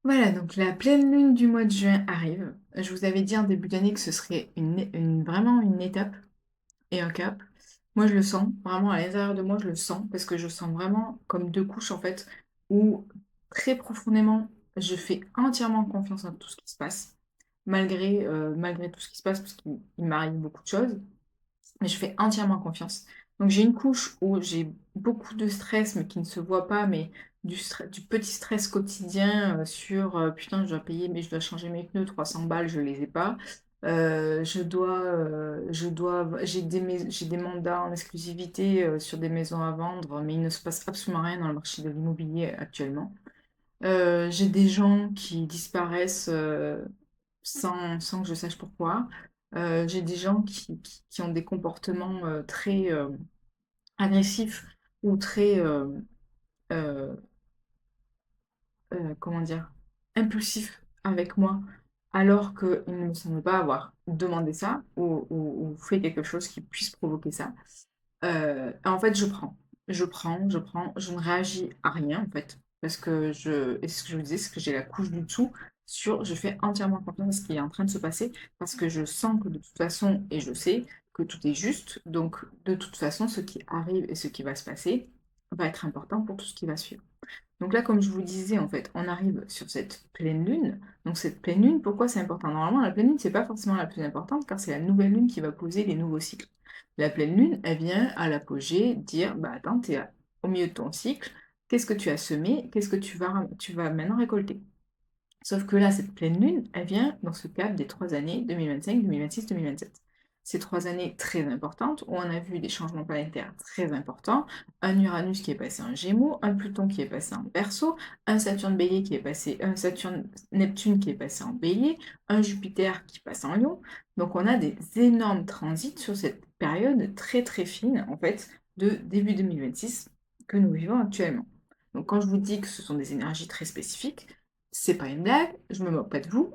Voilà, donc la pleine lune du mois de juin arrive. Je vous avais dit en début d'année que ce serait vraiment une étape et un cap. Moi, je le sens, vraiment à l'intérieur de moi, je le sens, parce que je sens vraiment comme deux couches en fait, où très profondément, je fais entièrement confiance en tout ce qui se passe, malgré tout ce qui se passe, parce qu'il m'arrive beaucoup de choses, mais je fais entièrement confiance. Donc j'ai une couche où j'ai beaucoup de stress, mais qui ne se voit pas, mais du petit stress quotidien sur putain, je dois payer, mais je dois changer mes pneus, 300 balles, je les ai pas. J'ai des mandats en exclusivité sur des maisons à vendre, mais il ne se passe absolument rien dans le marché de l'immobilier actuellement. J'ai des gens qui disparaissent sans que je sache pourquoi. J'ai des gens qui ont des comportements très agressifs ou très, euh, comment dire, impulsifs avec moi, alors qu'ils ne me semblent pas avoir demandé ça ou fait quelque chose qui puisse provoquer ça. En fait, je ne réagis à rien, en fait, parce que et ce que je vous disais, c'est que j'ai la couche du dessous je fais entièrement confiance à ce qui est en train de se passer, parce que je sens que de toute façon, et je sais que tout est juste, donc de toute façon, ce qui arrive et ce qui va se passer va être important pour tout ce qui va suivre. Donc là, comme je vous disais, en fait, on arrive sur cette pleine lune. Donc cette pleine lune, pourquoi c'est important? Normalement, la pleine lune, c'est pas forcément la plus importante, car c'est la nouvelle lune qui va poser les nouveaux cycles. La pleine lune, elle vient à l'apogée dire, bah attends, au milieu de ton cycle, qu'est-ce que tu as semé, qu'est-ce que tu vas maintenant récolter? Sauf que là, cette pleine lune, elle vient dans ce cadre des 3 années 2025, 2026, 2027. Ces 3 années très importantes où on a vu des changements planétaires très importants, un Uranus qui est passé en Gémeaux, un Pluton qui est passé en Verseau, un Saturne Neptune qui est passé en Bélier, un Jupiter qui passe en Lion. Donc on a des énormes transits sur cette période très très fine en fait de début 2026 que nous vivons actuellement. Donc quand je vous dis que ce sont des énergies très spécifiques, c'est pas une blague, je me moque pas de vous.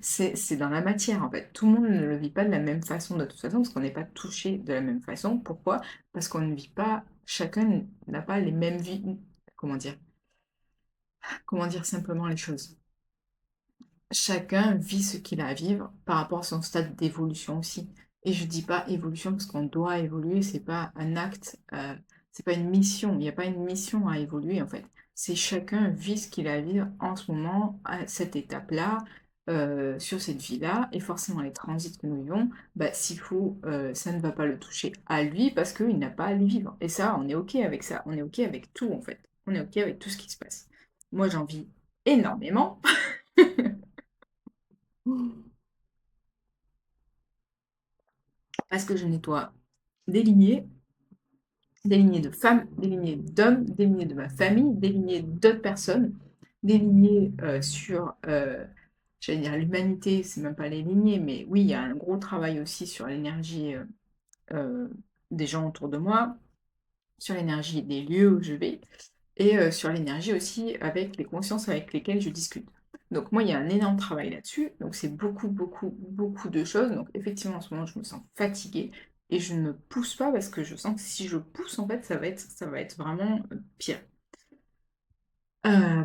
C'est dans la matière en fait. Tout le monde ne le vit pas de la même façon de toute façon, parce qu'on n'est pas touché de la même façon. Pourquoi? Parce qu'on ne vit pas, chacun n'a pas les mêmes vies. Comment dire? Comment dire simplement les choses? Chacun vit ce qu'il a à vivre par rapport à son stade d'évolution aussi. Et je dis pas évolution parce qu'on doit évoluer, c'est pas un acte, c'est pas une mission. Il n'y a pas une mission à évoluer en fait. C'est chacun vit ce qu'il a à vivre en ce moment, à cette étape-là, sur cette vie-là, et forcément les transits que nous vivons, bah, s'il faut, ça ne va pas le toucher à lui parce qu'il n'a pas à les vivre. Et ça, on est OK avec ça. On est OK avec tout en fait. On est OK avec tout ce qui se passe. Moi, j'en vis énormément. Parce que je nettoie des lignées, des lignées de femmes, des lignées d'hommes, des lignées de ma famille, des lignées d'autres personnes, des lignées j'allais dire l'humanité, c'est même pas les lignées, mais oui, il y a un gros travail aussi sur l'énergie euh, des gens autour de moi, sur l'énergie des lieux où je vais, et sur l'énergie aussi avec les consciences avec lesquelles je discute. Donc moi, il y a un énorme travail là-dessus, donc c'est beaucoup, beaucoup, beaucoup de choses. Donc effectivement, en ce moment, je me sens fatiguée et je ne me pousse pas parce que je sens que si je pousse, en fait, ça va être vraiment pire.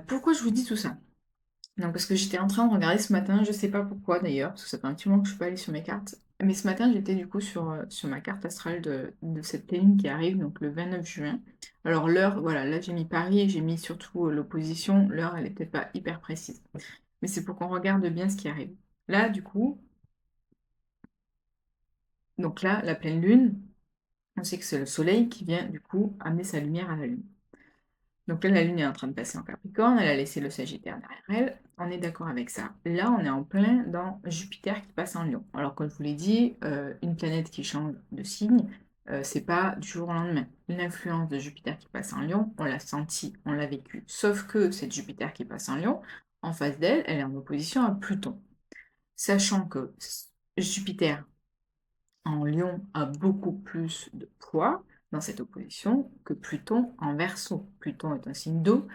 Pourquoi je vous dis tout ça? Non, parce que j'étais en train de regarder ce matin, je sais pas pourquoi d'ailleurs, parce que ça fait un petit moment que je suis pas allée sur mes cartes, mais ce matin j'étais du coup sur ma carte astrale de cette lune qui arrive, donc le 29 juin. Alors l'heure, voilà, là j'ai mis Paris, j'ai mis surtout l'opposition, l'heure elle est peut-être pas hyper précise, mais c'est pour qu'on regarde bien ce qui arrive. Là du coup, donc là, la pleine lune, on sait que c'est le soleil qui vient du coup amener sa lumière à la lune. Donc là, la Lune est en train de passer en Capricorne, elle a laissé le Sagittaire derrière elle, on est d'accord avec ça. Là, on est en plein dans Jupiter qui passe en Lion. Alors, comme je vous l'ai dit, une planète qui change de signe, c'est pas du jour au lendemain. L'influence de Jupiter qui passe en Lion, on l'a senti, on l'a vécu. Sauf que cette Jupiter qui passe en Lion, en face d'elle, elle est en opposition à Pluton. Sachant que Jupiter en Lion a beaucoup plus de poids dans cette opposition que Pluton en Verseau. Pluton est un signe d'eau,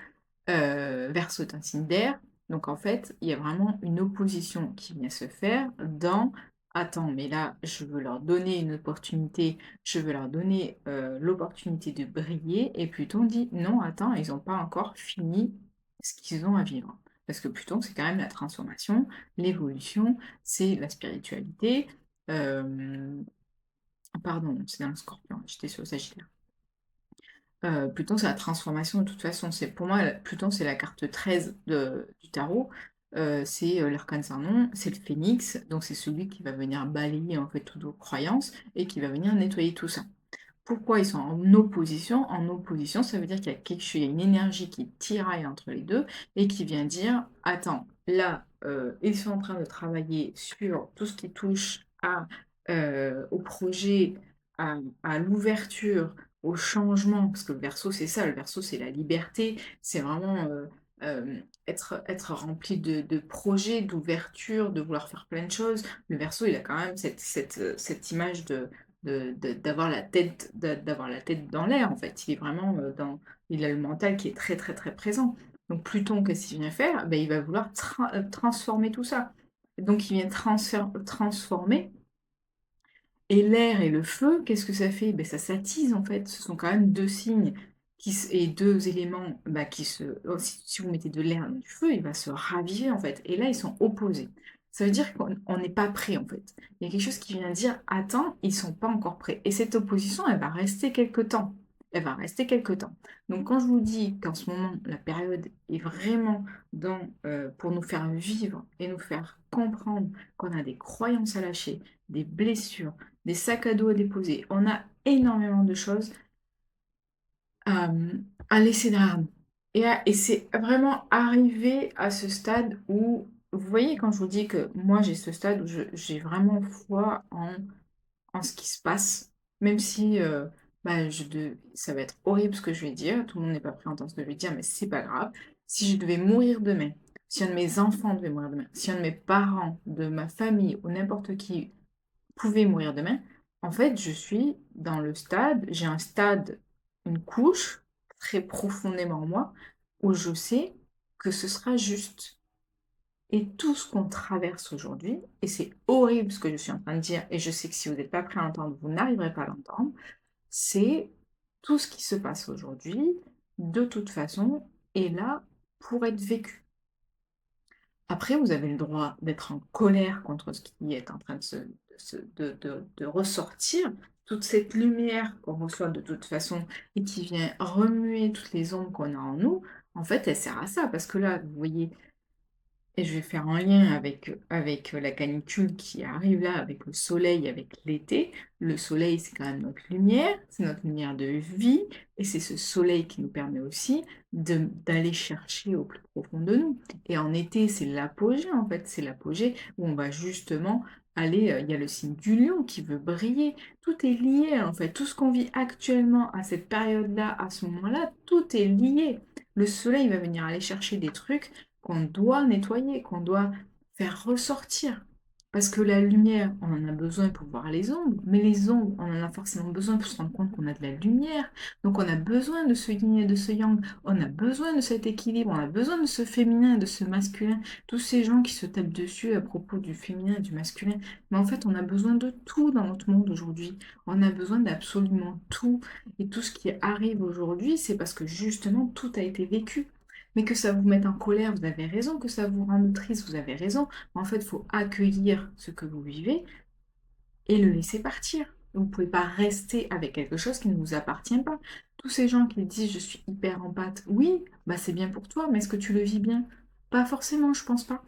Verseau est un signe d'air. Donc en fait, il y a vraiment une opposition qui vient se faire dans attends, mais là, je veux leur donner une opportunité, je veux leur donner l'opportunité de briller. Et Pluton dit non, attends, ils n'ont pas encore fini. ce qu'ils ont à vivre. Parce que Pluton, c'est quand même la transformation, l'évolution, c'est la spiritualité. Hem, Pardon, c'est dans le Scorpion, j'étais sur le Sagittaire. Pluton, c'est la transformation de toute façon. C'est pour moi, Pluton, c'est la carte 13 du tarot. C'est l'arcane sans nom, c'est le phénix, donc c'est celui qui va venir balayer en fait toutes vos croyances et qui va venir nettoyer tout ça. Pourquoi ils sont en opposition? En opposition, ça veut dire qu'il y a quelque chose, il y a une énergie qui tiraille entre les deux et qui vient dire, attends, là, ils sont en train de travailler sur tout ce qui touche au projet, à l'ouverture, au changement, parce que le Verseau, c'est ça, le Verseau, c'est la liberté, c'est vraiment être rempli de projets, d'ouverture, de vouloir faire plein de choses. Le Verseau, il a quand même cette image d'avoir d'avoir la tête dans l'air, en fait. Il est vraiment il a le mental qui est très, très, très présent. Donc Pluton, qu'est-ce qu'il vient faire? Ben, il va vouloir transformer tout ça. Donc il vient transformer. Et l'air et le feu, qu'est-ce que ça fait? Ben, ça s'attise, en fait. Ce sont quand même deux signes et deux éléments bah, si vous mettez de l'air dans du feu, il va se raviver, en fait. Et là, ils sont opposés. Ça veut dire qu'on n'est pas prêt, en fait. Il y a quelque chose qui vient dire, attends, ils sont pas encore prêts. Et cette opposition, elle va rester quelque temps. Elle va rester quelque temps. Donc, quand je vous dis qu'en ce moment, la période est vraiment pour nous faire vivre et nous faire comprendre qu'on a des croyances à lâcher, des blessures, des sacs à dos à déposer. On a énormément de choses à, à laisser derrière nous. Et c'est vraiment arrivé à ce stade où, vous voyez, quand je vous dis que moi j'ai ce stade où j'ai vraiment foi en ce qui se passe, même si bah, ça va être horrible ce que je vais dire, tout le monde n'est pas prêt à entendre ce que je vais dire, mais c'est pas grave. Si je devais mourir demain, si un de mes enfants devait mourir demain, si un de mes parents, de ma famille ou n'importe qui pouvait mourir demain. En fait, je suis dans le stade, j'ai un stade, une couche très profondément en moi, où je sais que ce sera juste. Et tout ce qu'on traverse aujourd'hui, et c'est horrible ce que je suis en train de dire, et je sais que si vous n'êtes pas prêt à l'entendre, vous n'arriverez pas à l'entendre, c'est tout ce qui se passe aujourd'hui, de toute façon, est là pour être vécu. Après, vous avez le droit d'être en colère contre ce qui est en train de ressortir, toute cette lumière qu'on reçoit de toute façon et qui vient remuer toutes les ombres qu'on a en nous, en fait, elle sert à ça. Parce que là, vous voyez, et je vais faire un lien avec la canicule qui arrive là, avec le soleil, avec l'été. Le soleil, c'est quand même notre lumière, c'est notre lumière de vie, et c'est ce soleil qui nous permet aussi d'aller chercher au plus profond de nous. Et en été, c'est l'apogée, en fait, c'est l'apogée où on va justement aller, il y a le signe du lion qui veut briller. Tout est lié, en fait. Tout ce qu'on vit actuellement à cette période-là, à ce moment-là, tout est lié. Le soleil va venir aller chercher des trucs qu'on doit nettoyer, qu'on doit faire ressortir. Parce que la lumière, on en a besoin pour voir les ombres, mais les ombres, on en a forcément besoin pour se rendre compte qu'on a de la lumière. Donc on a besoin de ce yin et de ce yang, on a besoin de cet équilibre, on a besoin de ce féminin et de ce masculin. Tous ces gens qui se tapent dessus à propos du féminin et du masculin. Mais en fait, on a besoin de tout dans notre monde aujourd'hui. On a besoin d'absolument tout. Et tout ce qui arrive aujourd'hui, c'est parce que justement, tout a été vécu. Mais que ça vous mette en colère, vous avez raison, que ça vous rende triste, vous avez raison. En fait, il faut accueillir ce que vous vivez et le laisser partir. Vous ne pouvez pas rester avec quelque chose qui ne vous appartient pas. Tous ces gens qui disent je suis hyper empathe, oui, bah c'est bien pour toi, mais est-ce que tu le vis bien? Pas forcément, je pense pas.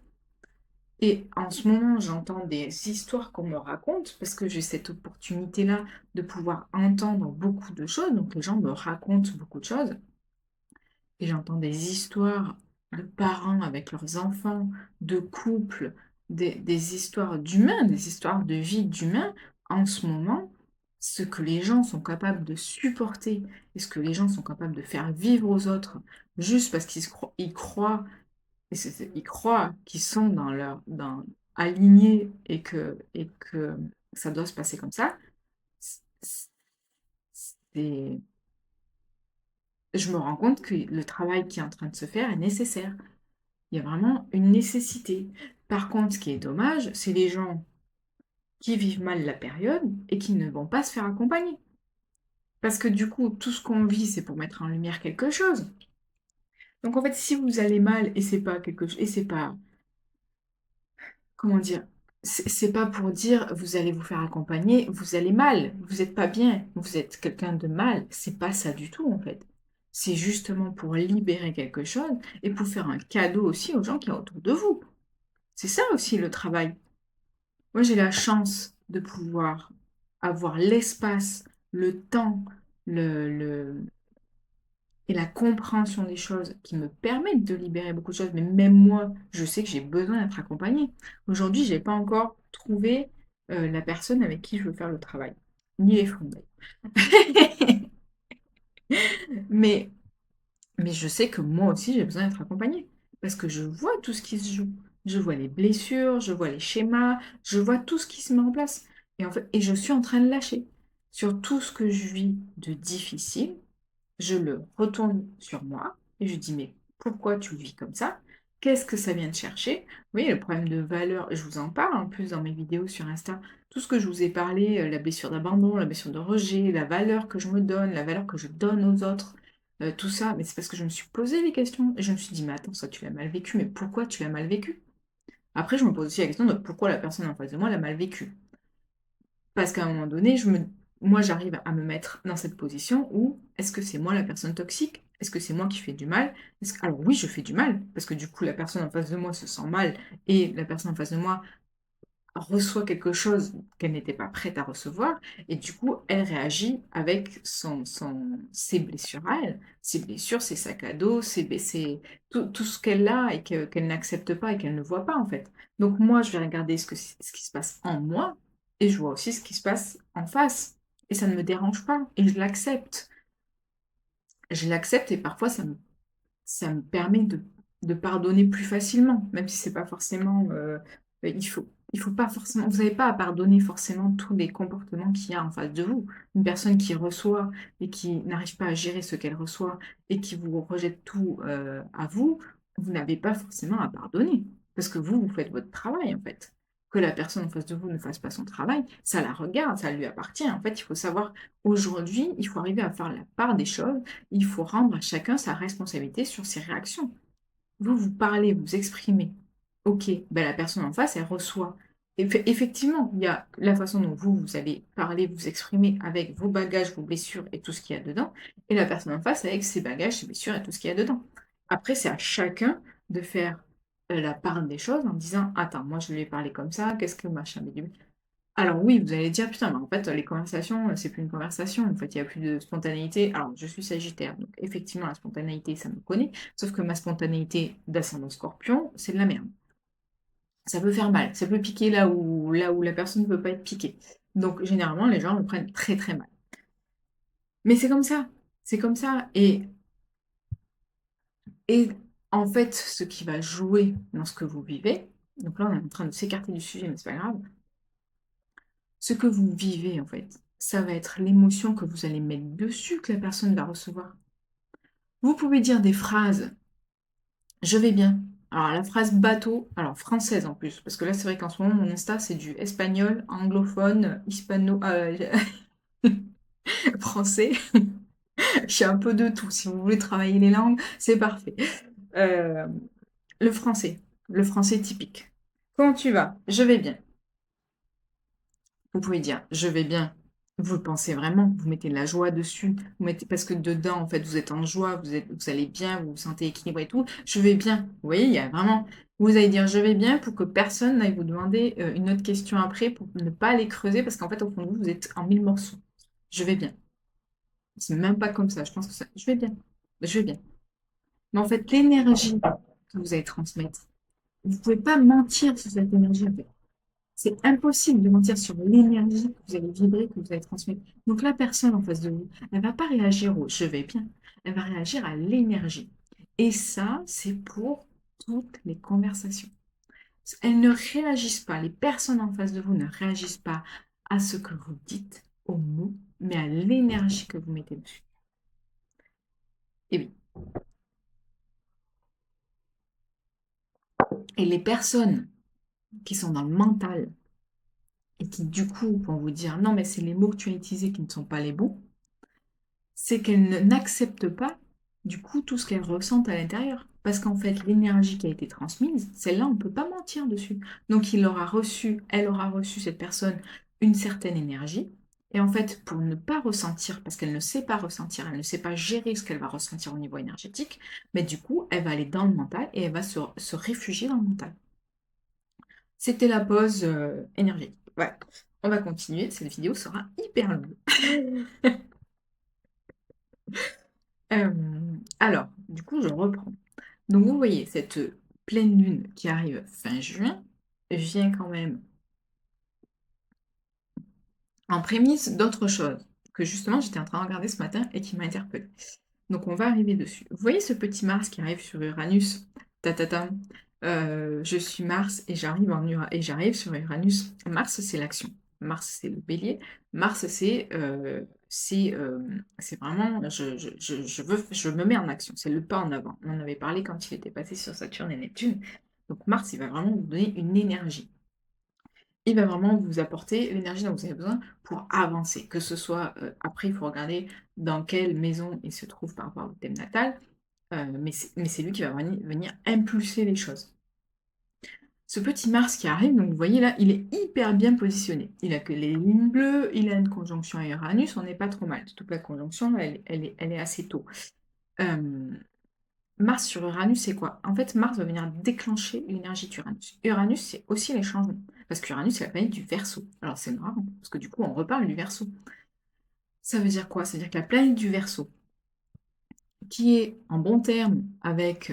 Et en ce moment, j'entends des histoires qu'on me raconte, parce que j'ai cette opportunité-là de pouvoir entendre beaucoup de choses, donc les gens me racontent beaucoup de choses. Et j'entends des histoires de parents avec leurs enfants, de couples, des histoires d'humains, des histoires de vie d'humains. En ce moment, ce que les gens sont capables de supporter et ce que les gens sont capables de faire vivre aux autres, juste parce ils croient, ils croient qu'ils sont alignés et que ça doit se passer comme ça, c'est, je me rends compte que le travail qui est en train de se faire est nécessaire. Il y a vraiment une nécessité. Par contre, ce qui est dommage, c'est les gens qui vivent mal la période et qui ne vont pas se faire accompagner. Parce que du coup, tout ce qu'on vit, c'est pour mettre en lumière quelque chose. Donc en fait, si vous allez mal et c'est pas quelque chose et c'est pas comment dire? C'est pas pour dire: «Vous allez vous faire accompagner», vous allez mal, vous êtes pas bien, vous êtes quelqu'un de mal, c'est pas ça du tout, en fait. C'est justement pour libérer quelque chose et pour faire un cadeau aussi aux gens qui sont autour de vous. C'est ça aussi le travail. Moi, j'ai la chance de pouvoir avoir l'espace, le temps, le et la compréhension des choses qui me permettent de libérer beaucoup de choses, mais même moi, je sais que j'ai besoin d'être accompagnée. Aujourd'hui, j'ai pas encore trouvé, la personne avec qui je veux faire le travail, ni les fonds d'ailleurs. Mais je sais que moi aussi, j'ai besoin d'être accompagnée parce que je vois tout ce qui se joue. Je vois les blessures, je vois les schémas, je vois tout ce qui se met en place et en fait et je suis en train de lâcher. Sur tout ce que je vis de difficile, je le retourne sur moi et je dis: «Mais pourquoi tu le vis comme ça? Qu'est-ce que ça vient te chercher?» Vous voyez le problème de valeur, je vous en parle en plus dans mes vidéos sur Insta. Tout ce que je vous ai parlé, la blessure d'abandon, la blessure de rejet, la valeur que je me donne, la valeur que je donne aux autres, tout ça, mais c'est parce que je me suis posé les questions et je me suis dit: «Mais attends, ça tu l'as mal vécu, mais pourquoi tu l'as mal vécu?» Après je me pose aussi la question de pourquoi la personne en face de moi l'a mal vécu? Parce qu'à un moment donné, moi, j'arrive à me mettre dans cette position où est-ce que c'est moi la personne toxique? Est-ce que c'est moi qui fais du mal? Alors oui, je fais du mal, parce que du coup, la personne en face de moi se sent mal et la personne en face de moi reçoit quelque chose qu'elle n'était pas prête à recevoir et du coup, elle réagit avec ses blessures à elle. Ses blessures, ses sacs à dos, c'est tout ce qu'elle a et qu'elle n'accepte pas et qu'elle ne voit pas, en fait. Donc moi, je vais regarder ce qui se passe en moi et je vois aussi ce qui se passe en face et ça ne me dérange pas et je l'accepte. Je l'accepte et parfois ça me permet de pardonner plus facilement, même si c'est pas forcément, il faut pas forcément vous avez pas à pardonner forcément tous les comportements qu'il y a en face de vous. Une personne qui reçoit et qui n'arrive pas à gérer ce qu'elle reçoit et qui vous rejette tout, à vous, vous n'avez pas forcément à pardonner. Parce que vous, vous faites votre travail, en fait. Que la personne en face de vous ne fasse pas son travail, ça la regarde, ça lui appartient. En fait, il faut savoir aujourd'hui, il faut arriver à faire la part des choses, il faut rendre à chacun sa responsabilité sur ses réactions. Vous, vous parlez, vous exprimez. OK, ben, la personne en face, elle reçoit. Effectivement, il y a la façon dont vous, vous allez parler, vous exprimer avec vos bagages, vos blessures et tout ce qu'il y a dedans, et la personne en face avec ses bagages, ses blessures et tout ce qu'il y a dedans. Après, c'est à chacun de faire, la part des choses en disant: «Attends, moi je lui ai parlé comme ça, qu'est-ce que machin bidule». Alors oui, vous allez dire: «Putain, mais en fait, les conversations, c'est plus une conversation, en fait, il y a plus de spontanéité». Alors, je suis sagittaire, donc effectivement, la spontanéité, ça me connaît, sauf que ma spontanéité d'ascendant Scorpion, c'est de la merde. Ça peut faire mal, ça peut piquer là où la personne ne veut pas être piquée. Donc généralement, les gens le prennent très, très mal. Mais c'est comme ça et en fait, ce qui va jouer dans ce que vous vivez, donc là, on est en train de s'écarter du sujet, mais c'est pas grave. Ce que vous vivez, en fait, ça va être l'émotion que vous allez mettre dessus que la personne va recevoir. Vous pouvez dire des phrases: «Je vais bien». Alors la phrase bateau, alors française en plus, parce que là, c'est vrai qu'en ce moment, mon Insta, c'est du espagnol, anglophone, hispano français. J'ai un peu de tout. Si vous voulez travailler les langues, c'est parfait. Heu, le français typique. «Comment tu vas?» «Je vais bien». Vous pouvez dire: «Je vais bien». Vous le pensez vraiment, vous mettez de la joie dessus, vous mettez parce que dedans, en fait, vous êtes en joie, vous allez bien, vous vous sentez équilibré et tout. «Je vais bien». Vous voyez, il y a vraiment vous allez dire: «Je vais bien» pour que personne n'aille vous demander, une autre question après pour ne pas aller creuser parce qu'en fait, au fond de vous, vous êtes en 1000 morceaux. «Je vais bien». C'est même pas comme ça, je pense que ça «Je vais bien, je vais bien». Mais en fait, l'énergie que vous allez transmettre, vous pouvez pas mentir sur cette énergie, en fait. C'est impossible de mentir sur l'énergie que vous allez vibrer, que vous allez transmettre. Donc la personne en face de vous, elle va pas réagir au «je vais bien», elle va réagir à l'énergie. Et ça, c'est pour toutes les conversations. Elles ne réagissent pas, les personnes en face de vous ne réagissent pas à ce que vous dites, aux mots, mais à l'énergie que vous mettez dessus. Et oui. Et les personnes qui sont dans le mental et qui du coup vont vous dire: «Non mais c'est les mots que tu as utilisés qui ne sont pas les bons», c'est qu'elles n'acceptent pas du coup, tout ce qu'elle ressent à l'intérieur. Parce qu'en fait, l'énergie qui a été transmise, celle-là, on ne peut pas mentir dessus. Donc, elle aura reçu, cette personne, une certaine énergie. Et en fait, pour ne pas ressentir, parce qu'elle ne sait pas ressentir, elle ne sait pas gérer ce qu'elle va ressentir au niveau énergétique, mais du coup, elle va aller dans le mental et elle va se réfugier dans le mental. C'était la pause énergétique. Voilà. On va continuer, cette vidéo sera hyper longue. Alors, du coup, je reprends. Donc, vous voyez, cette pleine lune qui arrive fin juin vient quand même en prémisse d'autre chose que justement j'étais en train de regarder ce matin et qui m'a interpellée. Donc, on va arriver dessus. Vous voyez ce petit Mars qui arrive sur Uranus? Tatatam. Je suis Mars et j'arrive sur Uranus. Mars, c'est l'action. Mars, c'est le bélier. Mars, c'est vraiment, je me mets en action. C'est le pas en avant. On en avait parlé quand il était passé sur Saturne et Neptune. Donc Mars, il va vraiment vous donner une énergie. Il va vraiment vous apporter l'énergie dont vous avez besoin pour avancer. Que ce soit, après, il faut regarder dans quelle maison il se trouve par rapport au thème natal, mais c'est lui qui va venir impulser les choses. Ce petit Mars qui arrive, donc vous voyez là, il est hyper bien positionné. Il a que les lignes bleues, il a une conjonction à Uranus, on n'est pas trop mal. Surtout que la conjonction, là, elle est assez tôt. Mars sur Uranus, c'est quoi? En fait, Mars va venir déclencher l'énergie d'Uranus. Uranus, c'est aussi les changements. Parce qu'Uranus, c'est la planète du Verseau. Alors c'est marrant, parce que du coup, on reparle du Verseau. Ça veut dire quoi? Ça veut dire que la planète du Verseau, qui est en bon terme avec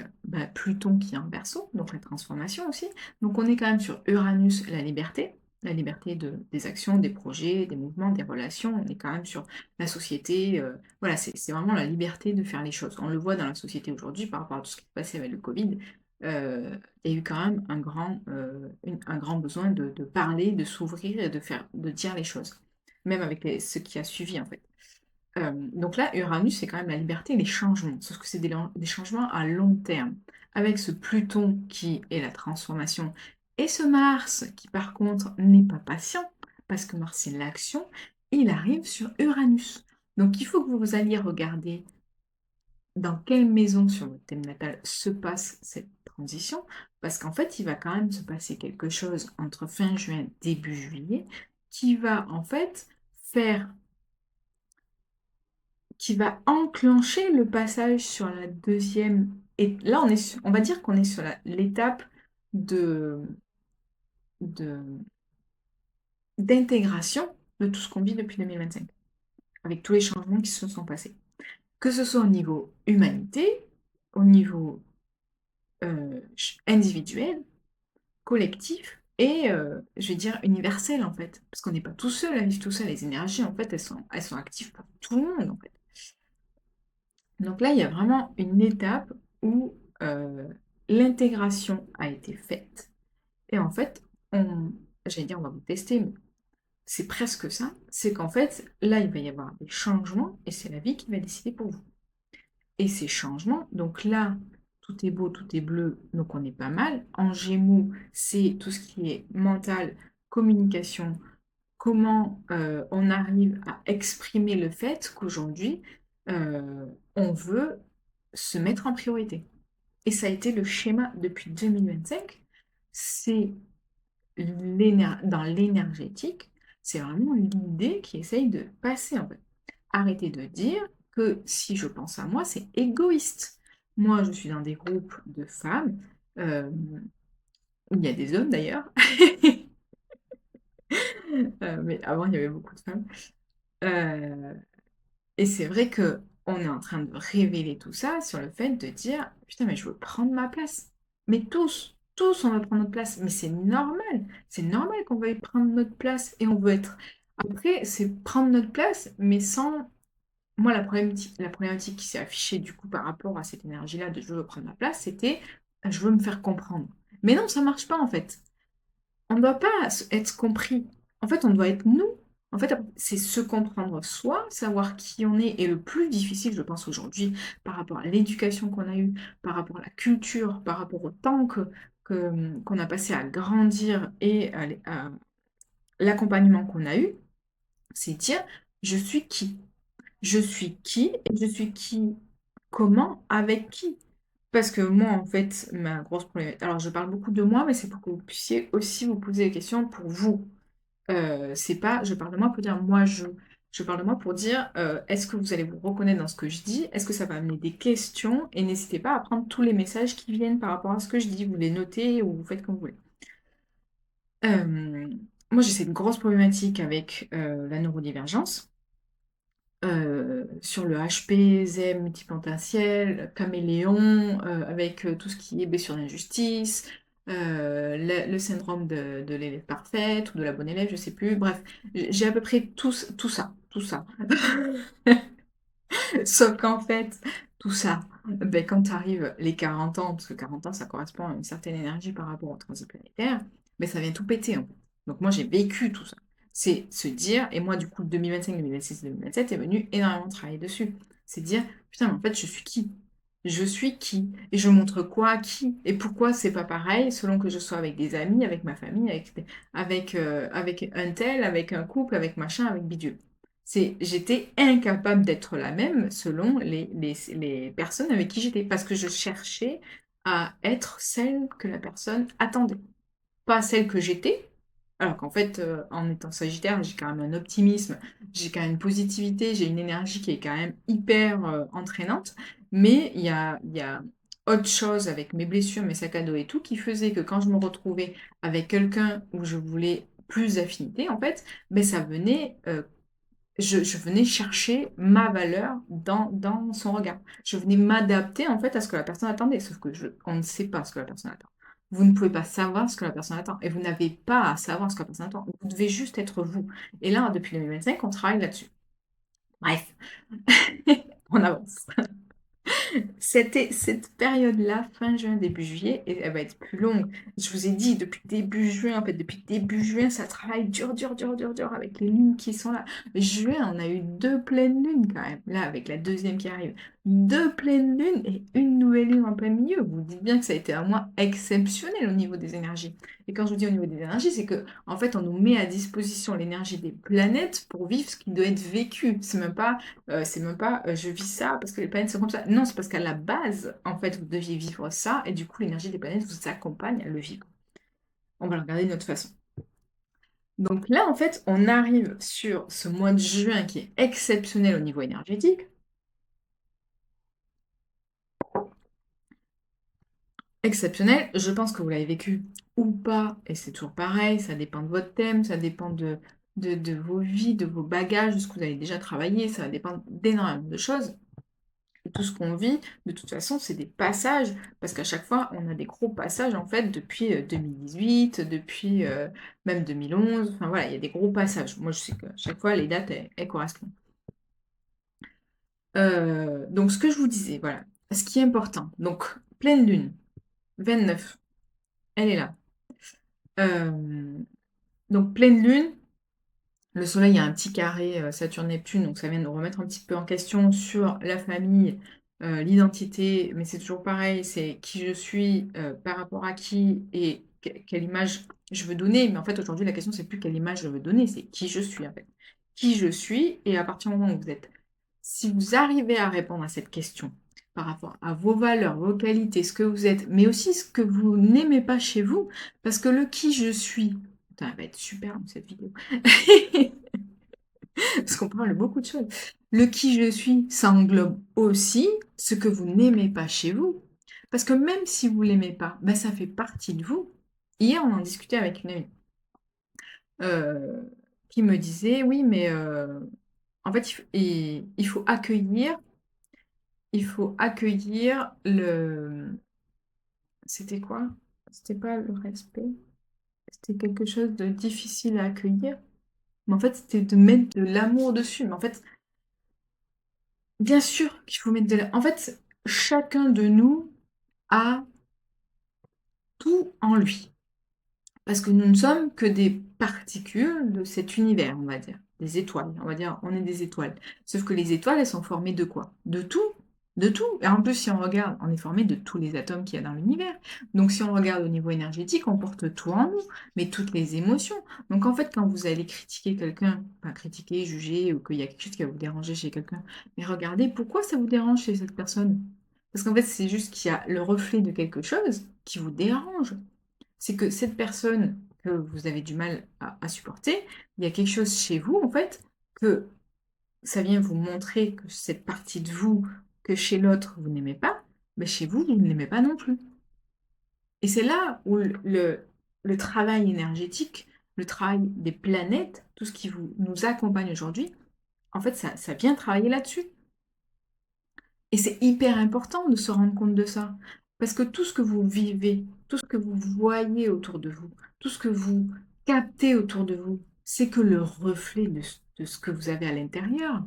Pluton qui est en Verseau, donc la transformation aussi. Donc on est quand même sur Uranus, la liberté des actions, des projets, des mouvements, des relations. On est quand même sur la société. Voilà, c'est vraiment la liberté de faire les choses. On le voit dans la société aujourd'hui par rapport à tout ce qui est passé avec le Covid. Il y a eu quand même un grand besoin de parler, de s'ouvrir et de dire les choses. Même avec ce qui a suivi en fait. Donc là, Uranus, c'est quand même la liberté et les changements, sauf que c'est des changements à long terme. Avec ce Pluton qui est la transformation, et ce Mars qui par contre n'est pas patient, parce que Mars c'est l'action, il arrive sur Uranus. Donc il faut que vous alliez regarder dans quelle maison sur votre thème natal se passe cette transition, parce qu'en fait, il va quand même se passer quelque chose entre fin juin, début juillet, qui va en fait faire qui va enclencher le passage sur la deuxième. Et là, on va dire qu'on est sur l'étape de, de- d'intégration de tout ce qu'on vit depuis 2025, avec tous les changements qui se sont passés. Que ce soit au niveau humanité, au niveau individuel, collectif et, je vais dire, universel, en fait. Parce qu'on n'est pas tout seul à vivre tout seul. Les énergies, en fait, elles sont actives pour tout le monde, en fait. Donc là, il y a vraiment une étape où l'intégration a été faite. Et en fait, j'allais dire, on va vous tester, mais c'est presque ça. C'est qu'en fait, là, il va y avoir des changements et c'est la vie qui va décider pour vous. Et ces changements, donc là, tout est beau, tout est bleu, donc on est pas mal. En Gémeaux, c'est tout ce qui est mental, communication, comment on arrive à exprimer le fait qu'aujourd'hui, on veut se mettre en priorité. Et ça a été le schéma depuis 2025. C'est dans l'énergétique, c'est vraiment l'idée qui essaye de passer en fait. Arrêtez de dire que si je pense à moi, c'est égoïste. Moi, je suis dans des groupes de femmes, euh, où il y a des hommes d'ailleurs, mais avant il y avait beaucoup de femmes. Euh, Et c'est vrai que on est en train de révéler tout ça sur le fait de dire putain mais je veux prendre ma place. Mais tous on veut prendre notre place. Mais c'est normal qu'on veuille prendre notre place et on veut être. Après c'est prendre notre place, mais sans. Moi la problématique qui s'est affichée du coup par rapport à cette énergie-là de je veux prendre ma place, c'était je veux me faire comprendre. Mais non ça marche pas en fait. On ne doit pas être compris. En fait, on doit être nous. En fait, c'est se comprendre soi, savoir qui on est. Et le plus difficile, je pense, aujourd'hui, par rapport à l'éducation qu'on a eue, par rapport à la culture, par rapport au temps qu'on a passé à grandir et à l'accompagnement qu'on a eu, c'est dire je suis qui? Je suis qui et je suis qui Comment? Avec qui? Parce que moi, en fait, ma grosse problématique alors je parle beaucoup de moi, mais c'est pour que vous puissiez aussi vous poser des questions pour vous. C'est pas je parle de moi pour dire moi je. Je parle de moi pour dire, est-ce que vous allez vous reconnaître dans ce que je dis? Est-ce que ça va amener des questions? Et n'hésitez pas à prendre tous les messages qui viennent par rapport à ce que je dis. Vous les notez ou vous faites comme vous voulez. Moi, j'ai cette grosse problématique avec, la neurodivergence, sur le HP, ZEM multipotentiel, caméléon, avec, tout ce qui est blessure d'injustice, le syndrome de l'élève parfaite ou de la bonne élève, je sais plus. Bref, j'ai à peu près tout ça, tout ça. Sauf qu'en fait, tout ça, beh, quand tu arrives les 40 ans, parce que 40 ans, ça correspond à une certaine énergie par rapport au transit planétaire, mais ça vient tout péter, en fait. Donc moi, j'ai vécu tout ça. C'est se dire, et moi, du coup, 2025, 2026, 2027 est venu énormément travailler dessus. C'est dire, putain, mais en fait, je suis qui? Je suis qui? Et je montre quoi à qui? Et pourquoi c'est pas pareil selon que je sois avec des amis, avec ma famille, avec un tel, avec un couple, avec machin, avec bidule. J'étais incapable d'être la même selon les personnes avec qui j'étais, parce que je cherchais à être celle que la personne attendait. Pas celle que j'étais, alors qu'en fait, en étant Sagittaire, j'ai quand même un optimisme, j'ai quand même une positivité, j'ai une énergie qui est quand même hyper, entraînante. Mais il y a autre chose avec mes blessures, mes sacs à dos et tout, qui faisait que quand je me retrouvais avec quelqu'un où je voulais plus d'affinité, en fait, beh, ça venait, je venais chercher ma valeur dans son regard. Je venais m'adapter, en fait, à ce que la personne attendait, sauf que on ne sait pas ce que la personne attend. Vous ne pouvez pas savoir ce que la personne attend et vous n'avez pas à savoir ce que la personne attend. Vous devez juste être vous. Et là, depuis 2025, on travaille là-dessus. Bref, on avance. Cette période-là, fin juin, début juillet, et elle va être plus longue. Je vous ai dit, depuis début juin, en fait, depuis début juin, ça travaille dur, dur, dur, dur, dur, avec les lunes qui sont là. Juin, on a eu 2 pleines lunes quand même, là, avec la deuxième qui arrive. 2 pleines lunes et une nouvelle lune en plein milieu. Vous vous dites bien que ça a été un mois exceptionnel au niveau des énergies. Et quand je vous dis au niveau des énergies, c'est que en fait, on nous met à disposition l'énergie des planètes pour vivre ce qui doit être vécu. C'est même pas, je vis ça parce que les planètes sont comme ça. Non, c'est parce qu'à la base, en fait, vous deviez vivre ça et du coup, l'énergie des planètes vous accompagne à le vivre. On va le regarder d'une autre façon. Donc là, en fait, on arrive sur ce mois de juin qui est exceptionnel au niveau énergétique. Exceptionnel, je pense que vous l'avez vécu ou pas, et c'est toujours pareil, ça dépend de votre thème, ça dépend de vos vies, de vos bagages, de ce que vous avez déjà travaillé, ça va dépendre d'énormément de choses. Et tout ce qu'on vit, de toute façon, c'est des passages, parce qu'à chaque fois, on a des gros passages, en fait, depuis 2018, depuis même 2011, enfin voilà, il y a des gros passages. Moi, je sais qu'à chaque fois, les dates, elles correspondent. Donc, ce que je vous disais, voilà, ce qui est important, donc, pleine lune, 29, elle est là. Donc, pleine lune, le soleil a un petit carré Saturne-Neptune, donc ça vient nous remettre un petit peu en question sur la famille, l'identité, mais c'est toujours pareil, c'est qui je suis, par rapport à qui et quelle image je veux donner. Mais en fait, aujourd'hui, la question, c'est plus quelle image je veux donner, c'est qui je suis, en fait. Qui je suis, et à partir du moment où vous êtes si vous arrivez à répondre à cette question par rapport à vos valeurs, vos qualités, ce que vous êtes, mais aussi ce que vous n'aimez pas chez vous, parce que le qui je suis, putain, elle va être superbe cette vidéo, parce qu'on parle de beaucoup de choses. Le qui je suis, ça englobe aussi ce que vous n'aimez pas chez vous, parce que même si vous l'aimez pas, ben ça fait partie de vous. Hier, on en discutait avec une amie euh, qui me disait, oui, mais en fait, il faut accueillir. Il faut accueillir le c'était quoi? C'était pas le respect, c'était quelque chose de difficile à accueillir, mais en fait, c'était de mettre de l'amour dessus. Mais en fait, bien sûr qu'il faut mettre en fait, chacun de nous a tout en lui. Parce que nous ne sommes que des particules de cet univers, on va dire. Des étoiles, on va dire, on est des étoiles. Sauf que les étoiles, elles sont formées de quoi? De tout. de tout. Et en plus, si on regarde, on est formé de tous les atomes qu'il y a dans l'univers. Donc si on regarde au niveau énergétique, on porte tout en nous, mais toutes les émotions. Donc en fait, quand vous allez critiquer quelqu'un, pas critiquer, juger, ou qu'il y a quelque chose qui va vous déranger chez quelqu'un, mais regardez pourquoi ça vous dérange chez cette personne. Parce qu'en fait, c'est juste qu'il y a le reflet de quelque chose qui vous dérange. C'est que cette personne que vous avez du mal à supporter, il y a quelque chose chez vous, en fait, que ça vient vous montrer que cette partie de vous que chez l'autre vous n'aimez pas, mais chez vous, vous ne l'aimez pas non plus. Et c'est là où le travail énergétique, le travail des planètes, tout ce qui nous accompagne aujourd'hui, en fait, ça vient travailler là-dessus. Et c'est hyper important de se rendre compte de ça. Parce que tout ce que vous vivez, tout ce que vous voyez autour de vous, tout ce que vous captez autour de vous, c'est que le reflet de ce que vous avez à l'intérieur.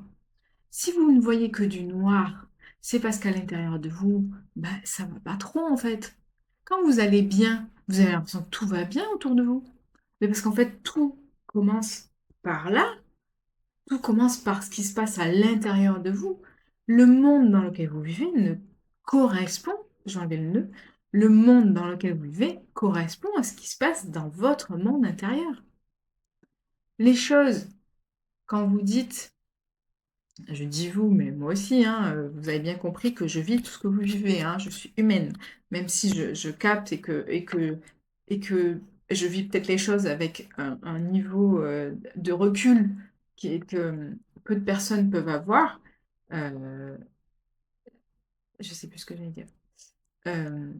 Si vous ne voyez que du noir, c'est parce qu'à l'intérieur de vous, bah, ça va pas trop en fait. Quand vous allez bien, vous avez l'impression que tout va bien autour de vous. Mais parce qu'en fait, tout commence par là. Tout commence par ce qui se passe à l'intérieur de vous. Le monde dans lequel vous vivez ne correspond, j'ai enlevé le nœud, le monde dans lequel vous vivez correspond à ce qui se passe dans votre monde intérieur. Les choses, quand vous dites, je dis vous, mais moi aussi, hein, vous avez bien compris que je vis tout ce que vous vivez, hein, je suis humaine, même si je capte et que je vis peut-être les choses avec un niveau de recul que peu de personnes peuvent avoir. euh, je sais plus ce que j'allais dire. Euh,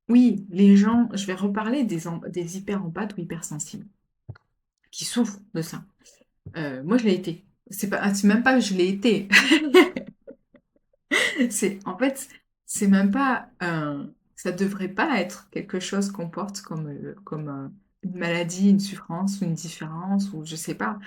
oui, les gens, je vais reparler des hyper-empathes ou hypersensibles qui souffrent de ça. Moi, je l'ai été. C'est même pas que je l'ai été. En fait, c'est même pas ça devrait pas être quelque chose qu'on porte comme une maladie, une souffrance ou une différence ou je sais pas.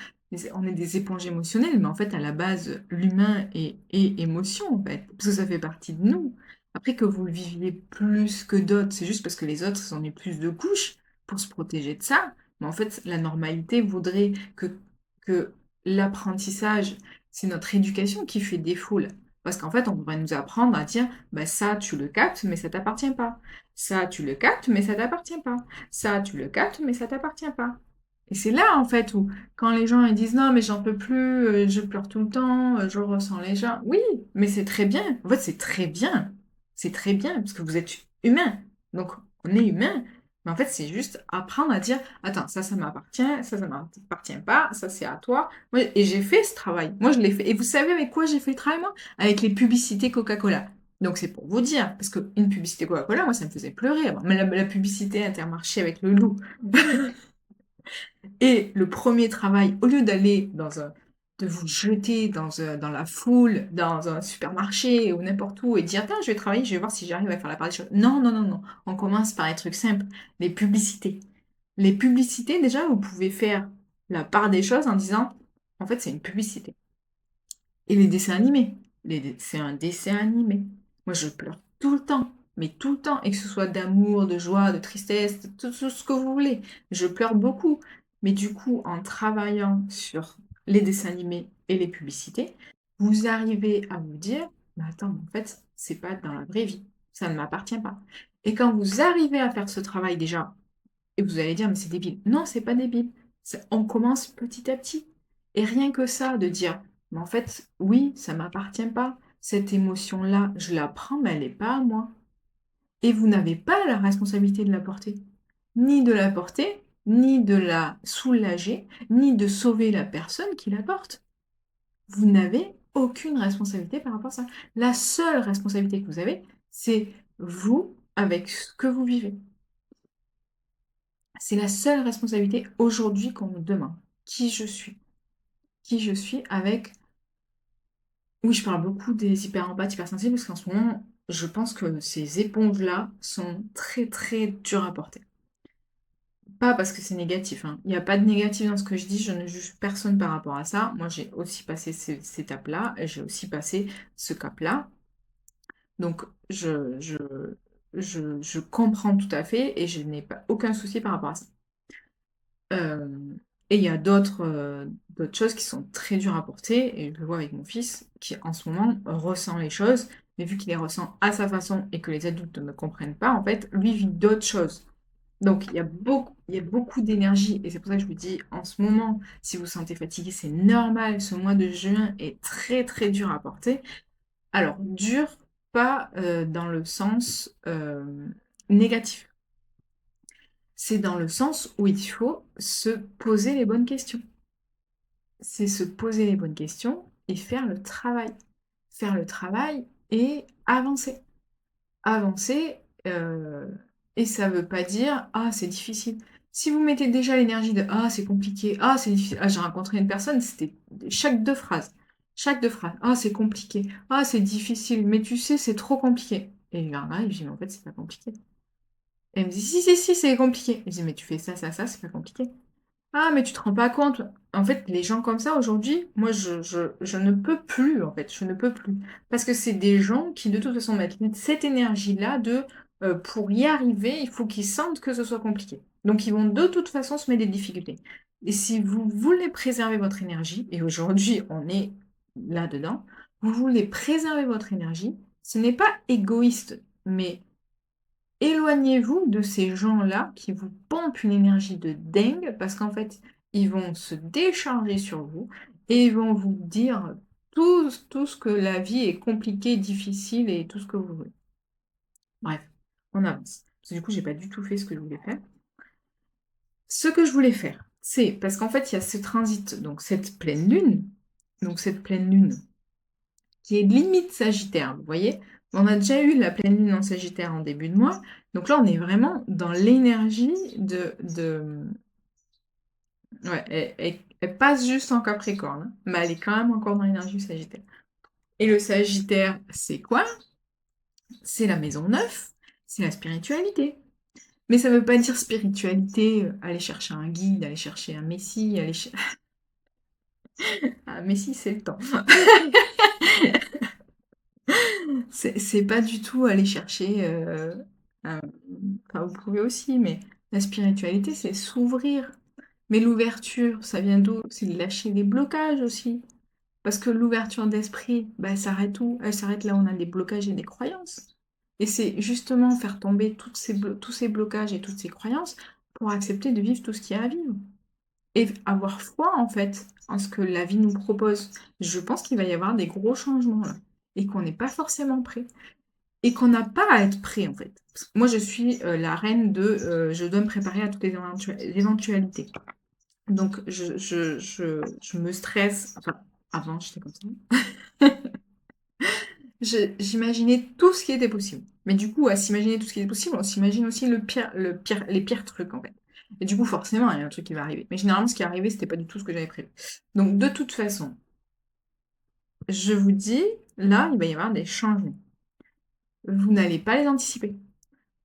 On est des éponges émotionnelles, mais en fait, à la base, l'humain est émotion, en fait, parce que ça fait partie de nous. Après que vous le viviez plus que d'autres, c'est juste parce que les autres, ils ont mis plus de couches pour se protéger de ça. Mais en fait, la normalité voudrait que l'apprentissage, c'est notre éducation qui fait défaut là. Parce qu'en fait, on devrait nous apprendre à dire, bah ça, tu le captes, mais ça t'appartient pas. Ça, tu le captes, mais ça t'appartient pas. Ça, tu le captes, mais ça t'appartient pas. Et c'est là, en fait, où, quand les gens ils disent, non, mais j'en peux plus, je pleure tout le temps, je ressens les gens. Oui, mais c'est très bien. En fait, c'est très bien. C'est très bien, parce que vous êtes humain. Donc, on est humain. Mais en fait, c'est juste apprendre à dire, attends, ça m'appartient, ça m'appartient pas, ça, c'est à toi. Et j'ai fait ce travail. Moi, je l'ai fait. Et vous savez avec quoi j'ai fait le travail, moi? Avec les publicités Coca-Cola. Donc c'est pour vous dire, parce qu'une publicité Coca-Cola, moi ça me faisait pleurer avant. Mais la publicité Intermarché avec le loup. Et le premier travail, au lieu de vous jeter dans la foule, dans un supermarché ou n'importe où et dire, tiens, je vais travailler, je vais voir si j'arrive à faire la part des choses. Non, non, non, non. On commence par les trucs simples, les publicités. Les publicités, déjà, vous pouvez faire la part des choses en disant, en fait, c'est une publicité. Et les dessins animés. C'est un dessin animé. Moi, je pleure tout le temps, mais tout le temps, et que ce soit d'amour, de joie, de tristesse, tout ce que vous voulez. Je pleure beaucoup. Mais du coup, en travaillant sur les dessins animés et les publicités, vous arrivez à vous dire, mais attends, en fait, c'est pas dans la vraie vie. Ça ne m'appartient pas. Et quand vous arrivez à faire ce travail déjà, et vous allez dire, mais c'est débile. Non, c'est pas débile. On commence petit à petit. Et rien que ça, de dire, mais en fait, oui, ça m'appartient pas. Cette émotion-là, je la prends, mais elle n'est pas à moi. Et vous n'avez pas la responsabilité de la porter. Ni de la porter, ni de la soulager, ni de sauver la personne qui la porte. Vous n'avez aucune responsabilité par rapport à ça. La seule responsabilité que vous avez, c'est vous avec ce que vous vivez. C'est la seule responsabilité aujourd'hui qu'on me demande. Qui je suis. Qui je suis avec... Oui, je parle beaucoup des hyper-empathes, hypersensibles, parce qu'en ce moment, je pense que ces éponges-là sont très très dures à porter. Pas parce que c'est négatif, hein. Il n'y a pas de négatif dans ce que je dis, je ne juge personne par rapport à ça. Moi, j'ai aussi passé cette étape-là, et j'ai aussi passé ce cap-là. Donc, je comprends tout à fait, et je n'ai pas aucun souci par rapport à ça. Euh, Et il y a d'autres choses qui sont très dures à porter et je le vois avec mon fils qui, en ce moment, ressent les choses, mais vu qu'il les ressent à sa façon et que les adultes ne comprennent pas, en fait, lui vit d'autres choses. Donc il y a beaucoup d'énergie et c'est pour ça que je vous dis, en ce moment, si vous vous sentez fatigué, c'est normal. Ce mois de juin est très, très dur à porter. Alors dur, pas, dans le sens, négatif. C'est dans le sens où il faut se poser les bonnes questions. C'est se poser les bonnes questions et faire le travail. Faire le travail et avancer. Avancer, et ça veut pas dire: «Ah, c'est difficile». Si vous mettez déjà l'énergie de: «Ah, c'est compliqué. Ah, c'est difficile». Ah, j'ai rencontré une personne, c'était chaque 2 phrases: «Ah, c'est compliqué. Ah, c'est difficile. Mais tu sais, c'est trop compliqué». Et je la regarde et je dis: «Mais en fait, c'est pas compliqué». Et elle me dit: «Si, si, si, c'est compliqué». Je dis: «Mais tu fais ça, ça, ça, c'est pas compliqué». Ah, mais tu te rends pas compte. En fait, les gens comme ça aujourd'hui, moi je ne peux plus en fait, je ne peux plus. Parce que c'est des gens qui de toute façon mettent cette énergie-là de, pour y arriver, il faut qu'ils sentent que ce soit compliqué. Donc ils vont de toute façon se mettre des difficultés. Et si vous voulez préserver votre énergie, et aujourd'hui on est là-dedans, vous voulez préserver votre énergie, ce n'est pas égoïste, mais éloignez-vous de ces gens-là qui vous pompent une énergie de dingue parce qu'en fait, ils vont se décharger sur vous et ils vont vous dire tout ce que la vie est compliquée, difficile et tout ce que vous voulez. Bref, on avance. Parce que du coup, j'ai pas du tout fait ce que je voulais faire. Ce que je voulais faire, c'est parce qu'en fait, il y a ce transit, donc cette pleine lune qui est limite Sagittaire, vous voyez? On a déjà eu la pleine lune en Sagittaire en début de mois, donc là on est vraiment dans l'énergie ouais, elle passe juste en Capricorne, hein, mais elle est quand même encore dans l'énergie du Sagittaire. Et le Sagittaire, c'est quoi? C'est la maison 9, c'est la spiritualité. Mais ça veut pas dire spiritualité, aller chercher un guide, aller chercher un messie, Ah messie, c'est le temps. C'est pas du tout aller chercher, un enfin, vous pouvez aussi, mais la spiritualité, c'est s'ouvrir. Mais l'ouverture, ça vient d'où? C'est de lâcher les blocages aussi. Parce que l'ouverture d'esprit, bah, elle s'arrête où? Elle s'arrête là où on a des blocages et des croyances. Et c'est justement faire tomber tous ces blocages et toutes ces croyances pour accepter de vivre tout ce qu'il y a à vivre. Et avoir foi, en fait, en ce que la vie nous propose. Je pense qu'il va y avoir des gros changements là. Et qu'on n'est pas forcément prêt. Et qu'on n'a pas à être prêt, en fait. Moi, je suis la reine de je dois me préparer à toutes les éventualités. Donc, je me stresse. Enfin, avant, j'étais comme ça. J'imaginais tout ce qui était possible. Mais du coup, à s'imaginer tout ce qui est possible, on s'imagine aussi les pires trucs, en fait. Et du coup, forcément, il y a un truc qui va arriver. Mais généralement, ce qui est arrivé, c'était pas du tout ce que j'avais prévu. Donc, de toute façon, je vous dis, là, il va y avoir des changements. Vous n'allez pas les anticiper.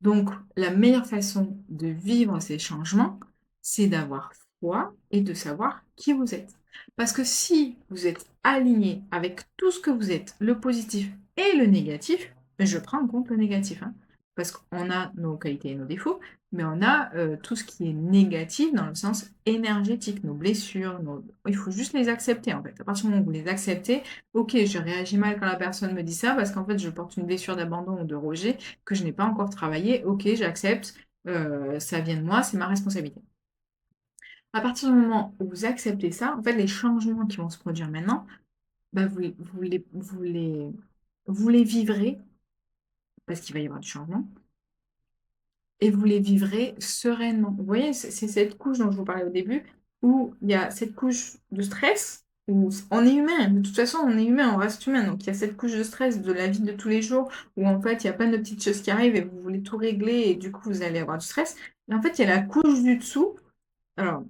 Donc, la meilleure façon de vivre ces changements, c'est d'avoir foi et de savoir qui vous êtes. Parce que si vous êtes aligné avec tout ce que vous êtes, le positif et le négatif, je prends en compte le négatif, hein, parce qu'on a nos qualités et nos défauts, mais on a tout ce qui est négatif dans le sens énergétique, nos blessures, il faut juste les accepter en fait. À partir du moment où vous les acceptez, ok, je réagis mal quand la personne me dit ça parce qu'en fait je porte une blessure d'abandon ou de rejet que je n'ai pas encore travaillé, ok, j'accepte, ça vient de moi, c'est ma responsabilité. À partir du moment où vous acceptez ça, en fait, les changements qui vont se produire maintenant, bah, vous les vivrez, parce qu'il va y avoir du changement, et vous les vivrez sereinement. Vous voyez, c'est cette couche dont je vous parlais au début, où il y a cette couche de stress, où on est humain, de toute façon, on est humain, on reste humain. Donc il y a cette couche de stress de la vie de tous les jours, où en fait, il y a plein de petites choses qui arrivent et vous voulez tout régler, et du coup, vous allez avoir du stress. Et en fait, il y a la couche du dessous. Alors,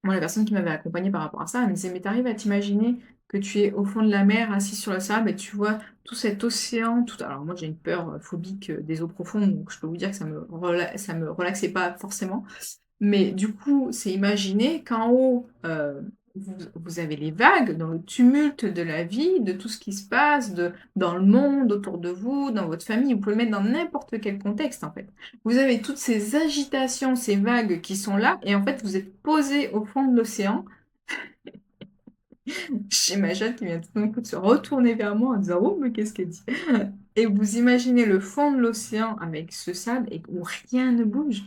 moi, la personne qui m'avait accompagnée par rapport à ça, elle me disait: «Mais tu à t'imaginer que tu es au fond de la mer, assis sur le sable et tu vois tout cet océan, tout» alors moi, j'ai une peur, phobique, des eaux profondes, donc je peux vous dire que ça me relaxait pas forcément. Mais du coup, c'est imaginer qu'en haut, vous avez les vagues dans le tumulte de la vie, de tout ce qui se passe, dans le monde autour de vous, dans votre famille. Vous pouvez le mettre dans n'importe quel contexte, en fait. Vous avez toutes ces agitations, ces vagues qui sont là, et en fait, vous êtes posé au fond de l'océan. J'ai ma chatte qui vient tout d'un coup de se retourner vers moi en disant: «Oh, mais qu'est-ce qu'elle dit?» Et vous imaginez le fond de l'océan avec ce sable et où rien ne bouge.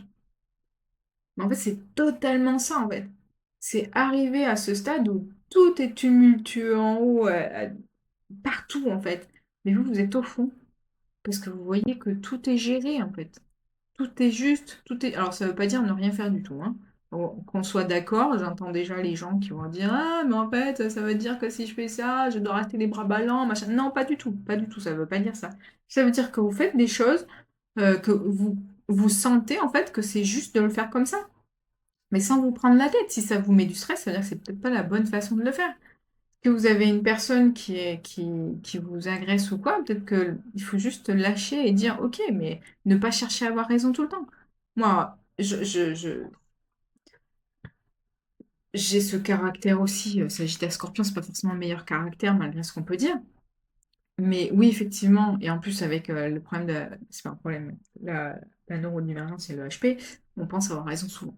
Mais en fait, c'est totalement ça, en fait. C'est arriver à ce stade où tout est tumultueux en haut, partout, en fait. Mais vous, vous êtes au fond, parce que vous voyez que tout est géré, en fait. Tout est juste, tout est alors ça veut pas dire ne rien faire du tout, hein. Qu'on soit d'accord, j'entends déjà les gens qui vont dire: «Ah mais en fait, ça veut dire que si je fais ça, je dois rester les bras ballants, machin». Non, pas du tout, ça veut pas dire ça. Ça veut dire que vous faites des choses, que vous sentez en fait que c'est juste de le faire comme ça, mais sans vous prendre la tête. Si ça vous met du stress, ça veut dire que c'est peut-être pas la bonne façon de le faire. Que vous avez une personne qui vous agresse ou quoi, peut-être qu'il faut juste lâcher et dire: «OK», mais ne pas chercher à avoir raison tout le temps. Moi, j'ai ce caractère aussi, Sagittaire Scorpion, c'est pas forcément le meilleur caractère malgré ce qu'on peut dire. Mais oui, effectivement et en plus avec, le problème de c'est pas un problème, la neurodivergence et le HP, on pense avoir raison souvent.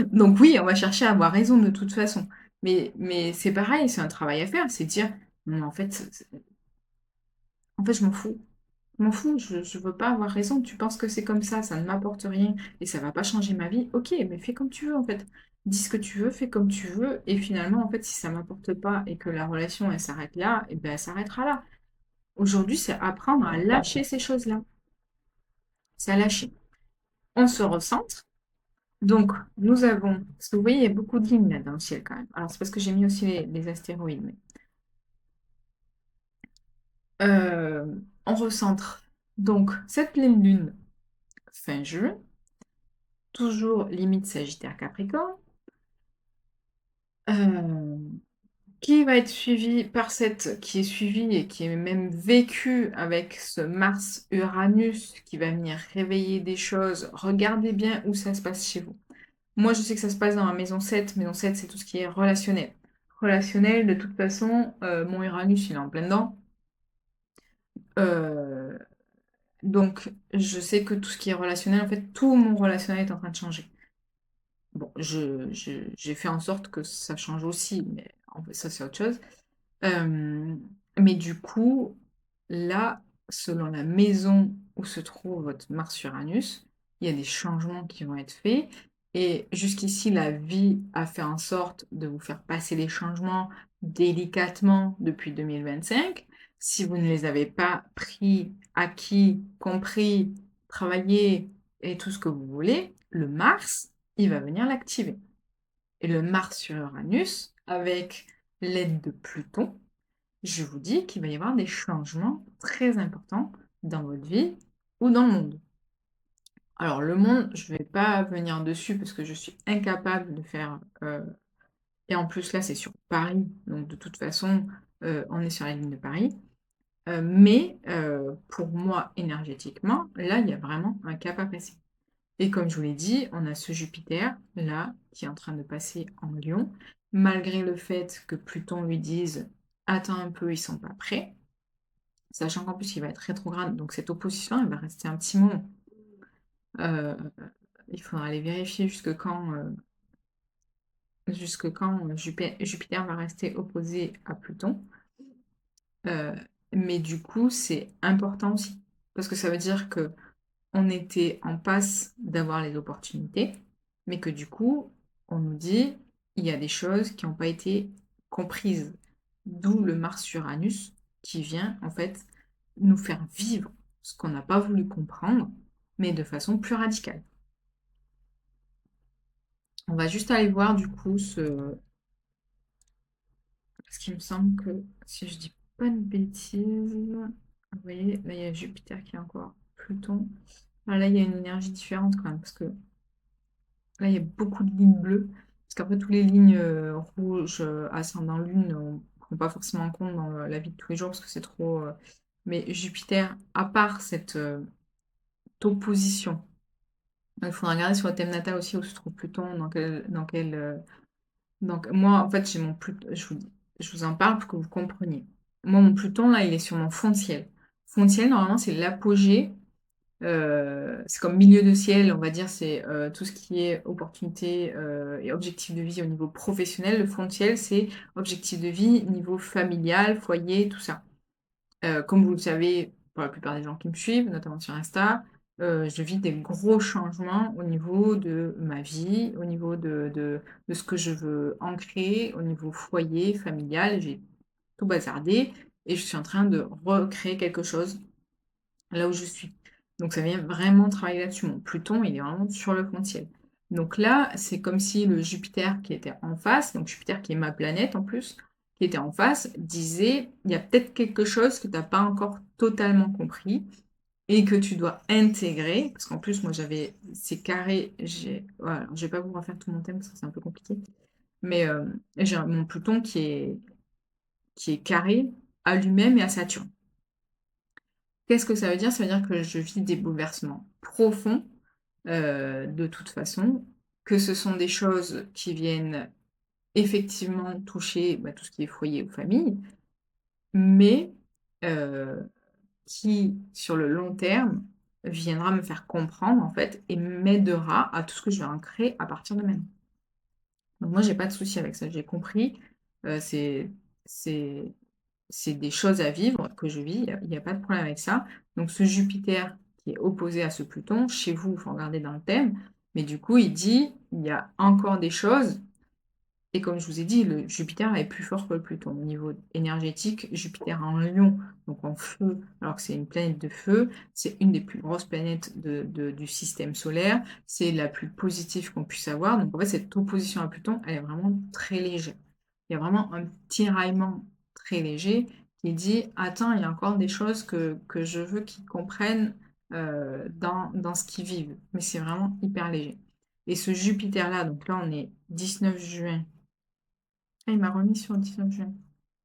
Donc oui, on va chercher à avoir raison de toute façon. Mais c'est pareil, c'est un travail à faire, c'est dire: «Non, en fait, je m'en fous. Je m'en fous, je veux pas avoir raison. Tu penses que c'est comme ça ne m'apporte rien et ça va pas changer ma vie. OK, mais fais comme tu veux, en fait. Dis ce que tu veux, fais comme tu veux et finalement, en fait, si ça m'apporte pas et que la relation, elle s'arrête là et ben, elle s'arrêtera là». Aujourd'hui, c'est apprendre à lâcher ces choses-là. C'est à lâcher. On se recentre. Donc, nous avons parce que vous voyez, il y a beaucoup de lignes là dans le ciel quand même. Alors, c'est parce que j'ai mis aussi les astéroïdes, mais on recentre. Donc, cette pleine lune, fin juin, toujours limite Sagittaire Capricorne, euh, qui va être suivi par cette, qui est suivi et qui est même vécu avec ce Mars-Uranus qui va venir réveiller des choses. Regardez bien où ça se passe chez vous. Moi, je sais que ça se passe dans la maison 7. Maison 7, c'est tout ce qui est relationnel. Relationnel, de toute façon, mon Uranus, il est en plein dedans. Euh, donc, je sais que tout ce qui est relationnel, en fait, tout mon relationnel est en train de changer. Bon, j'ai fait en sorte que ça change aussi, mais en fait, ça, c'est autre chose. Euh, mais du coup, là, selon la maison où se trouve votre Mars-Uranus, il y a des changements qui vont être faits. Et jusqu'ici, la vie a fait en sorte de vous faire passer les changements délicatement depuis 2025. Si vous ne les avez pas pris, acquis, compris, travaillé et tout ce que vous voulez, le Mars, il va venir l'activer. Et le Mars sur Uranus, avec l'aide de Pluton, je vous dis qu'il va y avoir des changements très importants dans votre vie ou dans le monde. Alors le monde, je ne vais pas venir dessus parce que je suis incapable de faire... et en plus là, c'est sur Paris, donc de toute façon, on est sur la ligne de Paris. Mais pour moi, énergétiquement, là, il y a vraiment un cap à passer. Et comme je vous l'ai dit, on a ce Jupiter, là, qui est en train de passer en Lion, malgré le fait que Pluton lui dise «Attends un peu, ils sont pas prêts», sachant qu'en plus il va être rétrograde, donc cette opposition, elle va rester un petit moment. Euh, il faudra aller vérifier jusque quand Jupiter va rester opposé à Pluton. Euh, mais du coup, c'est important aussi, parce que ça veut dire que on était en passe d'avoir les opportunités, mais que du coup, on nous dit, il y a des choses qui n'ont pas été comprises. D'où le Mars-Uranus qui vient en fait nous faire vivre ce qu'on n'a pas voulu comprendre, mais de façon plus radicale. On va juste aller voir du coup parce qu'il me semble que si je dis pas de bêtises, vous voyez, là il y a Jupiter qui est encore Pluton. Ah, là il y a une énergie différente quand même, parce que là, il y a beaucoup de lignes bleues. Parce qu'après, toutes les lignes rouges, ascendant lune, on ne prend pas forcément en compte dans la vie de tous les jours parce que c'est trop. Mais Jupiter, à part cette opposition, il faudra regarder sur le thème natal aussi où se trouve Pluton, dans quel Donc moi, en fait, j'ai mon Pluton je vous en parle pour que vous compreniez. Moi, mon Pluton, là, il est sur mon fond de ciel. Fond de ciel, normalement, c'est l'apogée, c'est comme milieu de ciel, on va dire, c'est, tout ce qui est opportunité, et objectif de vie au niveau professionnel. Le fond de ciel, c'est objectif de vie, niveau familial, foyer, tout ça. Comme vous le savez, pour la plupart des gens qui me suivent, notamment sur Insta, je vis des gros changements au niveau de ma vie, au niveau de ce que je veux ancrer, au niveau foyer, familial. J'ai tout bazardé et je suis en train de recréer quelque chose là où je suis. Donc ça vient vraiment travailler là-dessus. Mon Pluton, il est vraiment sur le fond de ciel. Donc là, c'est comme si le Jupiter qui était en face, donc Jupiter qui est ma planète en plus, qui était en face, disait, il y a peut-être quelque chose que tu n'as pas encore totalement compris et que tu dois intégrer, parce qu'en plus, moi j'avais ces carrés, voilà, je vais pas vous refaire tout mon thème parce que c'est un peu compliqué, mais j'ai mon Pluton qui est carré à lui-même et à Saturne. Qu'est-ce que ça veut dire? Ça veut dire que je vis des bouleversements profonds, de toute façon, que ce sont des choses qui viennent effectivement toucher, bah, tout ce qui est foyer ou famille, mais heu, qui, sur le long terme, viendra me faire comprendre, en fait, et m'aidera à tout ce que je vais en créer à partir de maintenant. Donc moi, j'ai pas de souci avec ça, j'ai compris, c'est c'est des choses à vivre que je vis, il y a pas de problème avec ça. Donc ce Jupiter qui est opposé à ce Pluton, chez vous, il faut regarder dans le thème, mais du coup, il dit: «Il y a encore des choses» et comme je vous ai dit, le Jupiter est plus fort que le Pluton. Au niveau énergétique, Jupiter en Lion, donc en feu, alors que c'est une planète de feu, c'est une des plus grosses planètes du système solaire, c'est la plus positive qu'on puisse avoir. Donc en fait, cette opposition à Pluton, elle est vraiment très légère. Il y a vraiment un tiraillement très léger qui dit: «Attends, il y a encore des choses que je veux qu'ils comprennent, dans ce qu'ils vivent». Mais c'est vraiment hyper léger. Et ce Jupiter-là, donc là, on est 19 juin. Ah, il m'a remis sur le 19 juin.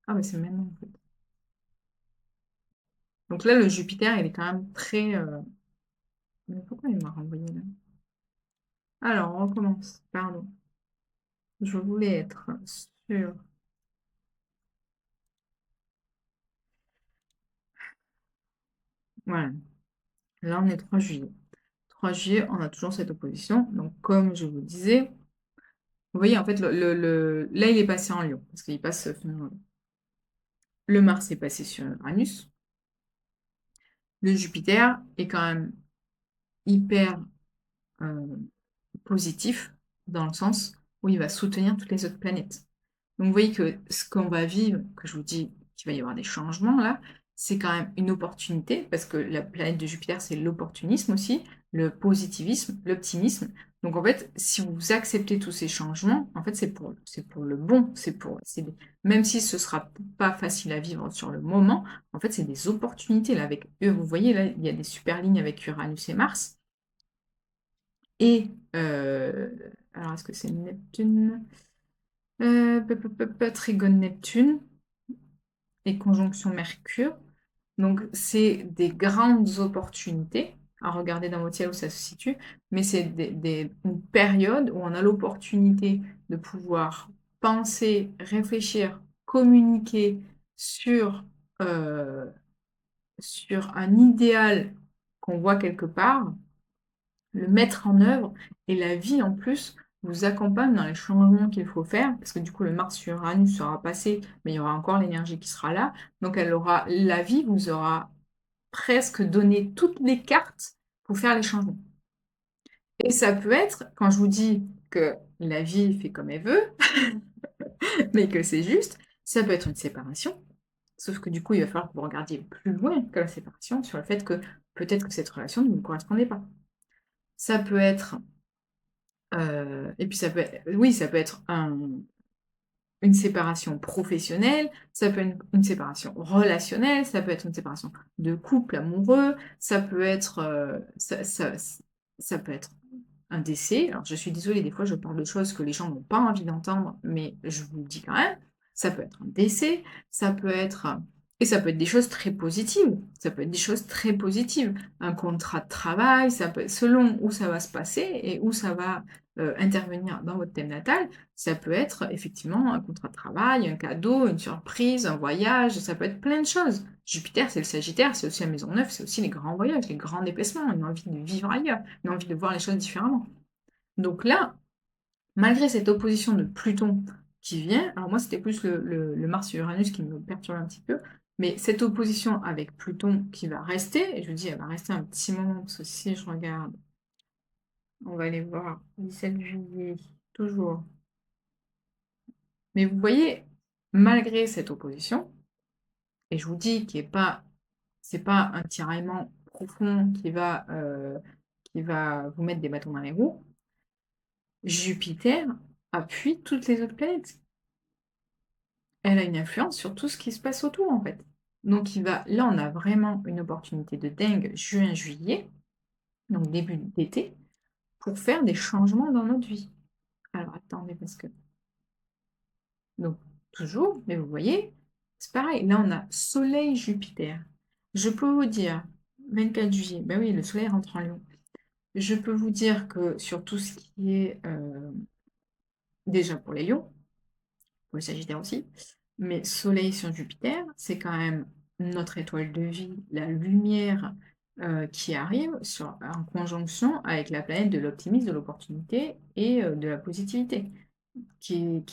Ah bah, c'est maintenant, en fait. Donc là, le Jupiter, il est quand même très, mais pourquoi il m'a renvoyé là? Alors, on recommence, pardon. Je voulais être sur voilà, là, on est 3 juillet. 3 juillet, on a toujours cette opposition. Donc comme je vous disais, vous voyez, en fait, là, il est passé en Lion, parce qu'il passe, le Mars est passé sur Uranus. Le Jupiter est quand même hyper, heu, positif, dans le sens où il va soutenir toutes les autres planètes. Donc vous voyez que ce qu'on va vivre, que je vous dis qu'il va y avoir des changements là, c'est quand même une opportunité, parce que la planète de Jupiter, c'est l'opportunisme aussi, le positivisme, l'optimisme. Donc en fait, si vous acceptez tous ces changements, en fait, c'est pour le bon, même si ce sera pas facile à vivre sur le moment, en fait, c'est des opportunités là avec eux. Vous voyez là, il y a des super lignes avec Uranus et Mars. Et alors est-ce que c'est Neptune? Trigone Neptune et conjonction Mercure. Donc c'est des grandes opportunités à regarder dans votre ciel où ça se situe, mais c'est une période où on a l'opportunité de pouvoir penser, réfléchir, communiquer sur, heu, sur un idéal qu'on voit quelque part, le mettre en œuvre et la vie en plus vous accompagne dans les changements qu'il faut faire, parce que du coup le Mars sur Uranus sera passé, mais il y aura encore l'énergie qui sera là. Donc la vie vous aura presque donné toutes les cartes pour faire les changements. Et ça peut être, quand je vous dis que la vie fait comme elle veut, mais que c'est juste, ça peut être une séparation. Sauf que du coup, il va falloir que vous regardiez plus loin que la séparation, sur le fait que peut-être que cette relation ne vous correspondait pas. Ça peut être et puis ça peut être oui, ça peut être une séparation professionnelle, ça peut être une séparation relationnelle, ça peut être une séparation de couple amoureux, ça peut être, ça peut être un décès. Alors je suis désolée, des fois je parle de choses que les gens n'ont pas envie d'entendre, mais je vous le dis quand même. Ça peut être un décès, ça peut être et ça peut être des choses très positives. Ça peut être des choses très positives. Un contrat de travail, ça peut être selon où ça va se passer et où ça va, intervenir dans votre thème natal, ça peut être effectivement un contrat de travail, un cadeau, une surprise, un voyage, ça peut être plein de choses. Jupiter, c'est le Sagittaire, c'est aussi la maison 9, c'est aussi les grands voyages, les grands déplacements, une envie de vivre ailleurs, une envie de voir les choses différemment. Donc là, malgré cette opposition de Pluton qui vient, alors moi c'était plus le Mars et Uranus qui me perturbe un petit peu, mais cette opposition avec Pluton qui va rester, et je vous dis elle va rester un petit moment, parce que si je regarde, on va aller voir, 17 juillet, toujours. Mais vous voyez, malgré cette opposition, et je vous dis c'est pas un tiraillement profond qui va vous mettre des bâtons dans les roues, Jupiter appuie toutes les autres planètes. Elle a une influence sur tout ce qui se passe autour, en fait. Donc là, on a vraiment une opportunité de dingue, juin, juillet, donc début d'été, pour faire des changements dans notre vie. Alors attendez, parce que donc toujours, mais vous voyez, c'est pareil, là on a Soleil, Jupiter. Je peux vous dire, 24 juillet, ben oui, le Soleil rentre en Lion. Je peux vous dire que sur tout ce qui est, déjà pour les Lions, pour le Sagittaire aussi, mais Soleil sur Jupiter, c'est quand même notre étoile de vie, la lumière qui arrive en conjonction avec la planète de l'optimisme, de l'opportunité et de la positivité, qui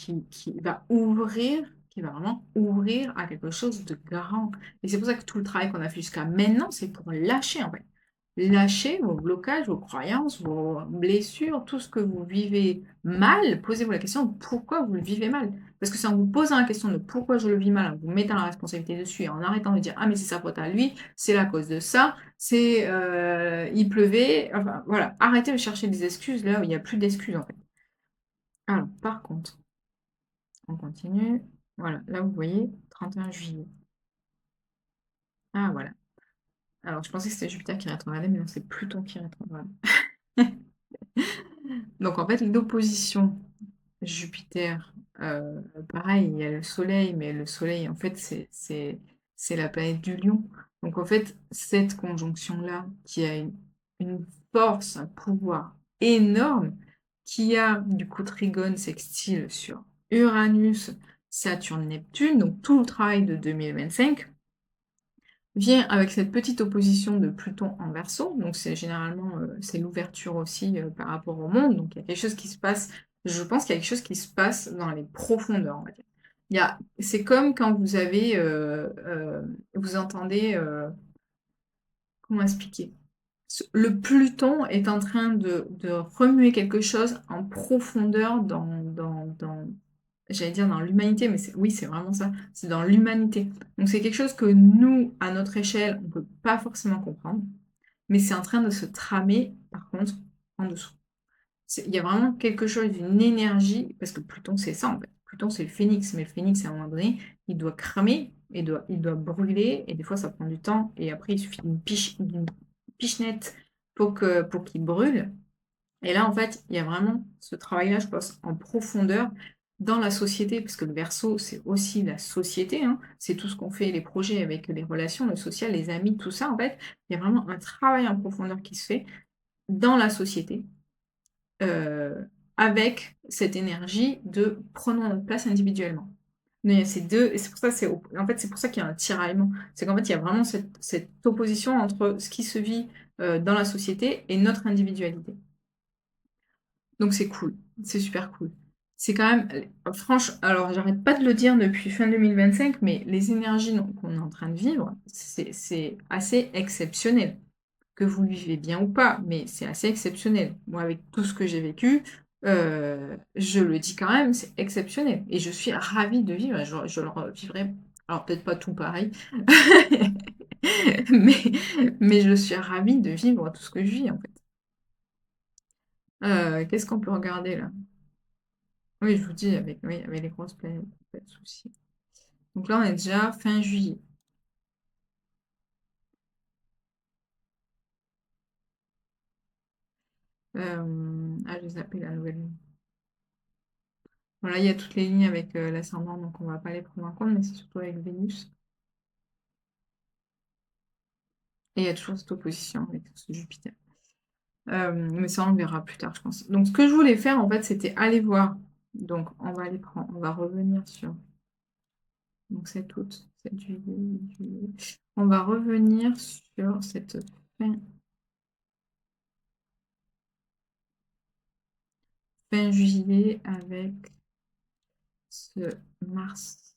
va ouvrir, qui va vraiment ouvrir à quelque chose de grand. Et c'est pour ça que tout le travail qu'on a fait jusqu'à maintenant, c'est pour lâcher en fait. Lâchez vos blocages, vos croyances, vos blessures, tout ce que vous vivez mal, posez-vous la question de pourquoi vous le vivez mal. Parce que c'est en vous posant la question de pourquoi je le vis mal, en vous mettant la responsabilité dessus et en arrêtant de dire ah mais c'est sa faute à lui, c'est la cause de ça, c'est il pleuvait, enfin voilà, arrêtez de chercher des excuses là où il n'y a plus d'excuses en fait. Alors par contre, on continue, voilà, là vous voyez 31 juillet. Ah voilà. Alors je pensais que c'était Jupiter qui rétrogradait, mais non c'est Pluton qui rétrograde. Donc en fait, l'opposition Jupiter, pareil, il y a le Soleil, mais le Soleil, en fait, c'est la planète du Lion. Donc en fait, cette conjonction-là, qui a une force, un pouvoir énorme, qui a du coup trigone sextile sur Uranus, Saturne, Neptune, donc tout le travail de 2025, vient avec cette petite opposition de Pluton en Verseau, donc c'est généralement, c'est l'ouverture aussi, par rapport au monde, donc il y a quelque chose qui se passe, je pense qu'il y a quelque chose qui se passe dans les profondeurs, on va dire. C'est comme quand vous avez, vous entendez, comment expliquer? Le Pluton est en train de remuer quelque chose en profondeur dans j'allais dire dans l'humanité, mais oui, c'est vraiment ça, c'est dans l'humanité. Donc c'est quelque chose que nous, à notre échelle, on ne peut pas forcément comprendre, mais c'est en train de se tramer, par contre, en dessous. Il y a vraiment quelque chose d'une énergie, parce que Pluton, c'est ça en fait. Pluton, c'est le phénix, mais le phénix, à un moment donné, il doit cramer, il doit brûler, et des fois, ça prend du temps, et après, il suffit d'une pichenette pour qu'il brûle. Et là, en fait, il y a vraiment ce travail-là, je pense, en profondeur dans la société, parce que le Verseau, c'est aussi la société, hein. C'est tout ce qu'on fait, les projets avec les relations, le social, les amis, tout ça, en fait. Il y a vraiment un travail en profondeur qui se fait dans la société, avec cette énergie de prenons notre place individuellement. Mais il y a ces deux, et c'est pour ça, en fait, c'est pour ça qu'il y a un tiraillement. C'est qu'en fait, il y a vraiment cette opposition entre ce qui se vit dans la société et notre individualité. Donc c'est cool, c'est super cool. C'est quand même, franchement, alors j'arrête pas de le dire depuis fin 2025, mais les énergies qu'on est en train de vivre, c'est assez exceptionnel. Que vous le vivez bien ou pas, mais c'est assez exceptionnel. Moi, avec tout ce que j'ai vécu, je le dis quand même, c'est exceptionnel. Et je suis ravie de vivre, et je le revivrai, alors peut-être pas tout pareil, mais, mais je suis ravie de vivre tout ce que je vis en fait. Qu'est-ce qu'on peut regarder là? Oui, je vous dis, oui, avec les grosses planètes, pas de souci. Donc là, on est déjà fin juillet. Ah, je zappé la nouvelle lune. Voilà, il y a toutes les lignes avec l'ascendant, donc on va pas les prendre en compte, mais c'est surtout avec Vénus. Et il y a toujours cette opposition avec ce Jupiter. Mais ça, on le verra plus tard, je pense. Donc ce que je voulais faire, en fait, c'était aller voir. Donc on va aller prendre on va revenir sur donc 7 août, 7 juillet, 8 juillet. On va revenir sur cette fin fin juillet avec ce Mars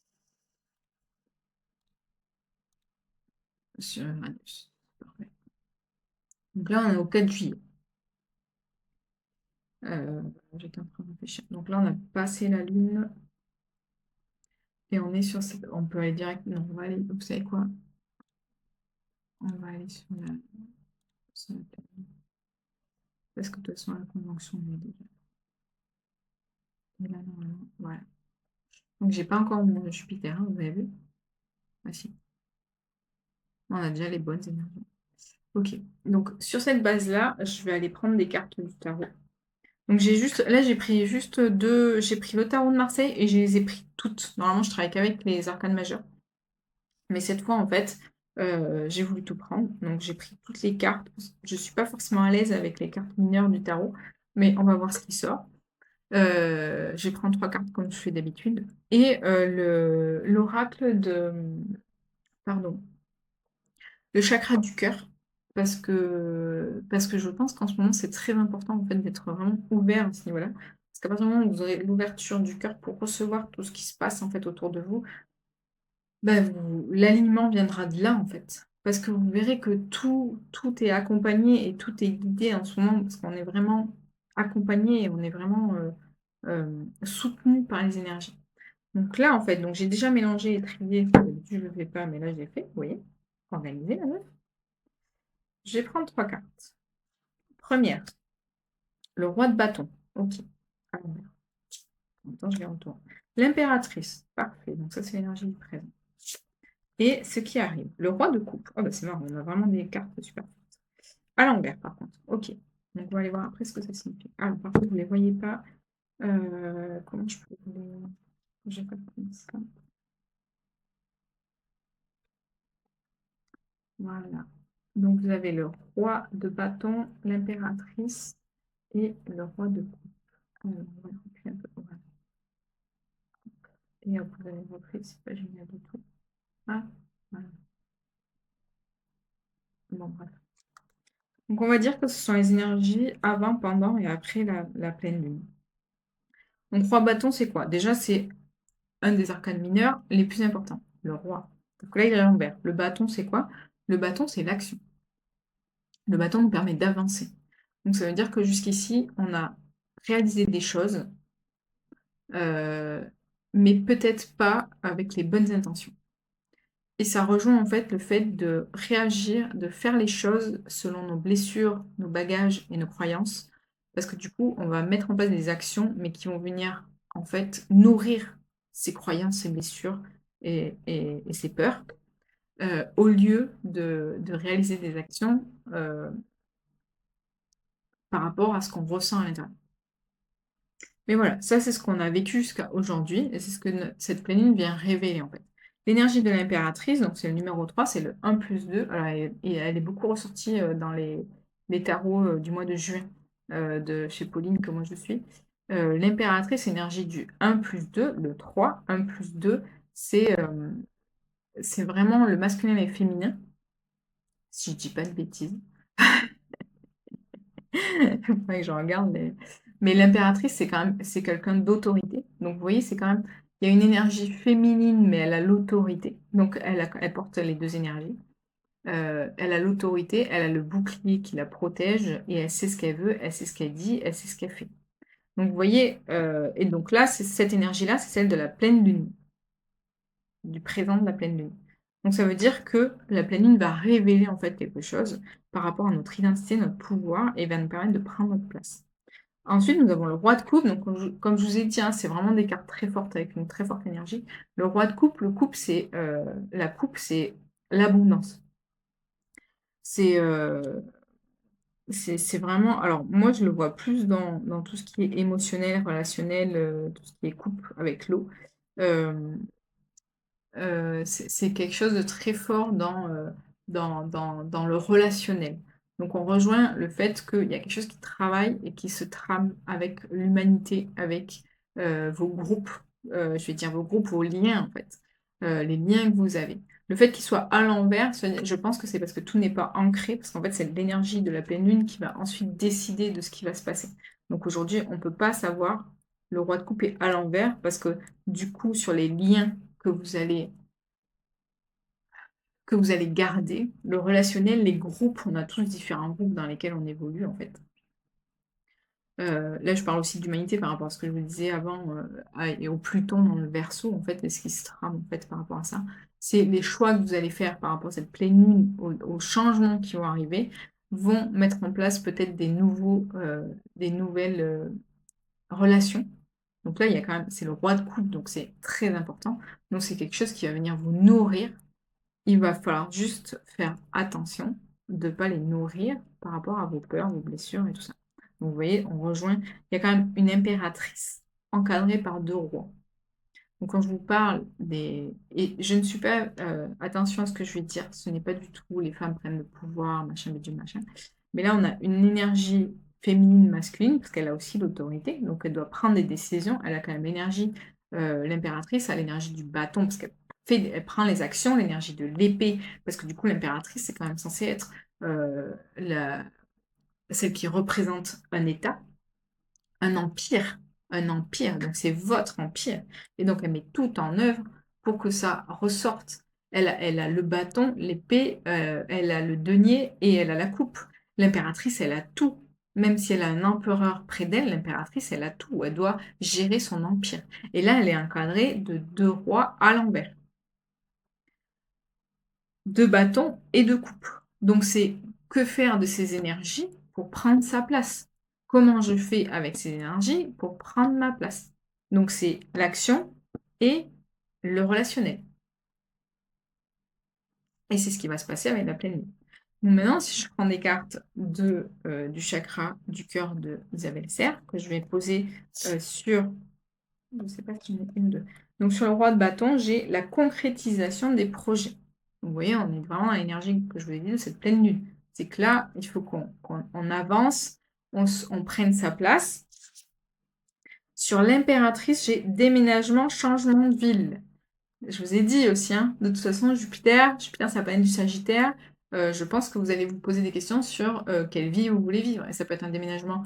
sur Uranus. Parfait. Donc là, on est au 4 juillet. J'étais en train de réfléchir. Donc là, on a passé la lune et on est sur cette on peut aller direct non, on va aller vous savez quoi? On va aller sur la parce que de toute façon, la conjonction, elle est déjà et là, normalement, voilà. Donc j'ai pas encore mon Jupiter, hein, vous avez vu? Ah si, on a déjà les bonnes énergies. OK. Donc sur cette base-là, je vais aller prendre des cartes du tarot. Donc j'ai pris juste 2 j'ai pris le tarot de Marseille et je les ai pris toutes. Normalement, je travaille qu'avec les arcanes majeures. Mais cette fois, en fait, j'ai voulu tout prendre. Donc j'ai pris toutes les cartes. Je suis pas forcément à l'aise avec les cartes mineures du tarot, mais on va voir ce qui sort. Je vais prendre 3 cartes comme je fais d'habitude et l'oracle de pardon, le chakra du cœur parce que je pense qu'en ce moment, c'est très important, en fait, d'être vraiment ouvert à ce niveau-là. Parce qu'à partir du moment où vous aurez l'ouverture du cœur pour recevoir tout ce qui se passe, en fait, autour de vous, bah, vous l'alignement viendra de là, en fait. Parce que vous verrez que tout est accompagné et tout est guidé en ce moment, parce qu'on est vraiment accompagné et on est vraiment, soutenu par les énergies. Donc là, en fait, donc j'ai déjà mélangé et trié, d'habitude je le fais pas, mais là je l'ai fait, vous voyez? Organisé la meuf. Je vais prendre 3 cartes. Première, le roi de bâton. OK. Alors, attends, je les retourne. L'impératrice. Parfait. Donc ça, c'est l'énergie du présent. Et ce qui arrive. Le roi de coupe. Oh bah c'est marrant, on a vraiment des cartes super fortes. À l'envers, par contre. OK. Donc on va aller voir après ce que ça signifie. Alors, par contre, vous ne les voyez pas. Comment je peux vous les... J'ai pas comme ça. Voilà. Donc vous avez le roi de bâton, l'impératrice et le roi de coupe. Alors, on va reculer un peu. Voilà. Et hop, vous avez repris, c'est pas génial du tout. Ah, voilà. Bon, bref. Donc on va dire que ce sont les énergies avant, pendant et après la pleine lune. Donc roi bâton, c'est quoi? Déjà, c'est un des arcanes mineurs les plus importants, le roi. Donc là, il est à l'envers. Le bâton, c'est quoi? Le bâton, c'est l'action. Le bâton nous permet d'avancer. Donc ça veut dire que jusqu'ici, on a réalisé des choses, euh, mais peut-être pas avec les bonnes intentions. Et ça rejoint en fait le fait de réagir, de faire les choses selon nos blessures, nos bagages et nos croyances. Parce que du coup, on va mettre en place des actions, mais qui vont venir en fait nourrir ces croyances, ces blessures et ces peurs, au lieu de réaliser des actions par rapport à ce qu'on ressent à l'intérieur. Mais voilà, ça c'est ce qu'on a vécu jusqu'à aujourd'hui, et c'est ce que cette pleine lune vient révéler en fait. L'énergie de l'impératrice, donc c'est le numéro 3, c'est le 1 plus 2. Alors, et elle est beaucoup ressortie dans les tarots du mois de juin de chez Pauline, que moi je suis. L'impératrice, énergie du 1 plus 2, le 3, 1 plus 2, c'est vraiment le masculin et le féminin, si je dis pas de bêtises. Faudrait que je regarde, mais l'impératrice, c'est quand même c'est quelqu'un d'autorité. Donc vous voyez, c'est quand même il y a une énergie féminine, mais elle a l'autorité. Donc elle porte les 2 énergies. Elle a l'autorité, elle a le bouclier qui la protège et elle sait ce qu'elle veut, elle sait ce qu'elle dit, elle sait ce qu'elle fait. Donc vous voyez, et donc là, c'est cette énergie-là, c'est celle de la pleine lune, du présent de la pleine lune. Donc ça veut dire que la pleine lune va révéler en fait quelque chose par rapport à notre identité, notre pouvoir et va nous permettre de prendre notre place. Ensuite, nous avons le roi de coupe. Donc, comme je vous ai dit, hein, c'est vraiment des cartes très fortes avec une très forte énergie. Le roi de coupe, la coupe, c'est l'abondance. C'est c'est vraiment. Alors, moi, je le vois plus dans tout ce qui est émotionnel, relationnel, tout ce qui est coupe avec l'eau. Euh, c'est quelque chose de très fort dans le relationnel. Donc on rejoint le fait qu'il y a quelque chose qui travaille et qui se trame avec l'humanité, avec, vos groupes, je vais dire vos groupes, vos liens en fait, les liens que vous avez. Le fait qu'ils soient à l'envers, je pense que c'est parce que tout n'est pas ancré, parce qu'en fait c'est l'énergie de la pleine lune qui va ensuite décider de ce qui va se passer. Donc aujourd'hui, on ne peut pas savoir, le roi de coupe est à l'envers parce que du coup sur les liens que vous allez garder. Le relationnel, les groupes, on a tous différents groupes dans lesquels on évolue en fait. Là, je parle aussi d'humanité par rapport à ce que je vous disais avant, et au Pluton dans le Verseau en fait, et ce qui se trame en fait par rapport à ça. C'est les choix que vous allez faire par rapport à cette pleine lune, aux changements qui vont arriver, vont mettre en place peut-être des nouvelles, relations. Donc là, il y a quand même c'est le roi de coupe, donc c'est très important. Donc c'est quelque chose qui va venir vous nourrir. Il va falloir juste faire attention de ne pas les nourrir par rapport à vos peurs, vos blessures et tout ça. Donc vous voyez, on rejoint il y a quand même une impératrice encadrée par 2 rois. Donc quand je vous parle des et je ne suis pas, attention à ce que je vais dire, ce n'est pas du tout les femmes prennent le pouvoir, machin bidule machin. Mais là, on a une énergie féminine, masculine, parce qu'elle a aussi l'autorité, donc elle doit prendre des décisions. Elle a quand même l'énergie, l'impératrice a l'énergie du bâton, parce elle prend les actions, l'énergie de l'épée, parce que du coup l'impératrice, c'est quand même censé être, la celle qui représente un État. Un empire, donc c'est votre empire et donc elle met tout en œuvre pour que ça ressorte. Elle a le bâton, l'épée, elle a le denier et elle a la coupe. L'impératrice, elle a tout. Même si elle a un empereur près d'elle, l'impératrice, elle a tout. Elle doit gérer son empire et là, elle est encadrée de 2 rois à l'envers. 2 bâtons et 2 coupes. Donc c'est que faire de ces énergies pour prendre sa place? Comment je fais avec ces énergies pour prendre ma place? Donc c'est l'action et le relationnel. Et c'est ce qui va se passer avec la pleine lune. Donc maintenant, si je prends des cartes du chakra du cœur d'Isabelle Serre, que je vais poser sur, je ne sais pas si j'en ai une, deux. Donc sur le roi de bâton, j'ai la concrétisation des projets. Vous voyez, on est vraiment dans l'énergie que je vous ai dit de cette pleine lune. C'est que là, il faut qu'on avance, on prenne sa place. Sur l'impératrice, j'ai déménagement, changement de ville. Je vous ai dit aussi, hein, de toute façon, Jupiter, c'est la planète du Sagittaire. Je pense que vous allez vous poser des questions sur quelle vie vous voulez vivre. Et ça peut être un déménagement,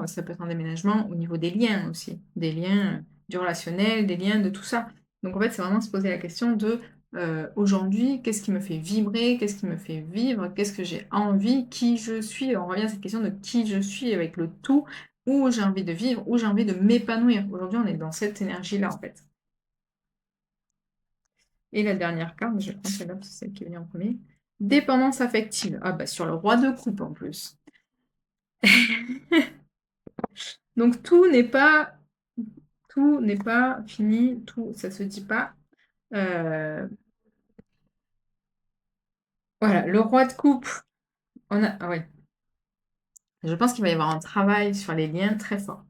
ça peut être un déménagement au niveau des liens aussi, des liens du relationnel, des liens de tout ça. Donc en fait, c'est vraiment se poser la question de aujourd'hui, qu'est-ce qui me fait vibrer, qu'est-ce qui me fait vivre, qu'est-ce que j'ai envie, qui je suis. On revient à cette question de qui je suis avec le tout, où j'ai envie de vivre, où j'ai envie de m'épanouir. Aujourd'hui, on est dans cette énergie-là en fait. Et la dernière carte, je vais prendre celle-là parce que c'est celle qui est venue en premier. Dépendance affective. Ah bah sur le roi de coupe en plus. Donc tout n'est pas fini, tout ça se dit pas. Voilà, le roi de coupe. Ah ouais. Je pense qu'il va y avoir un travail sur les liens très fort.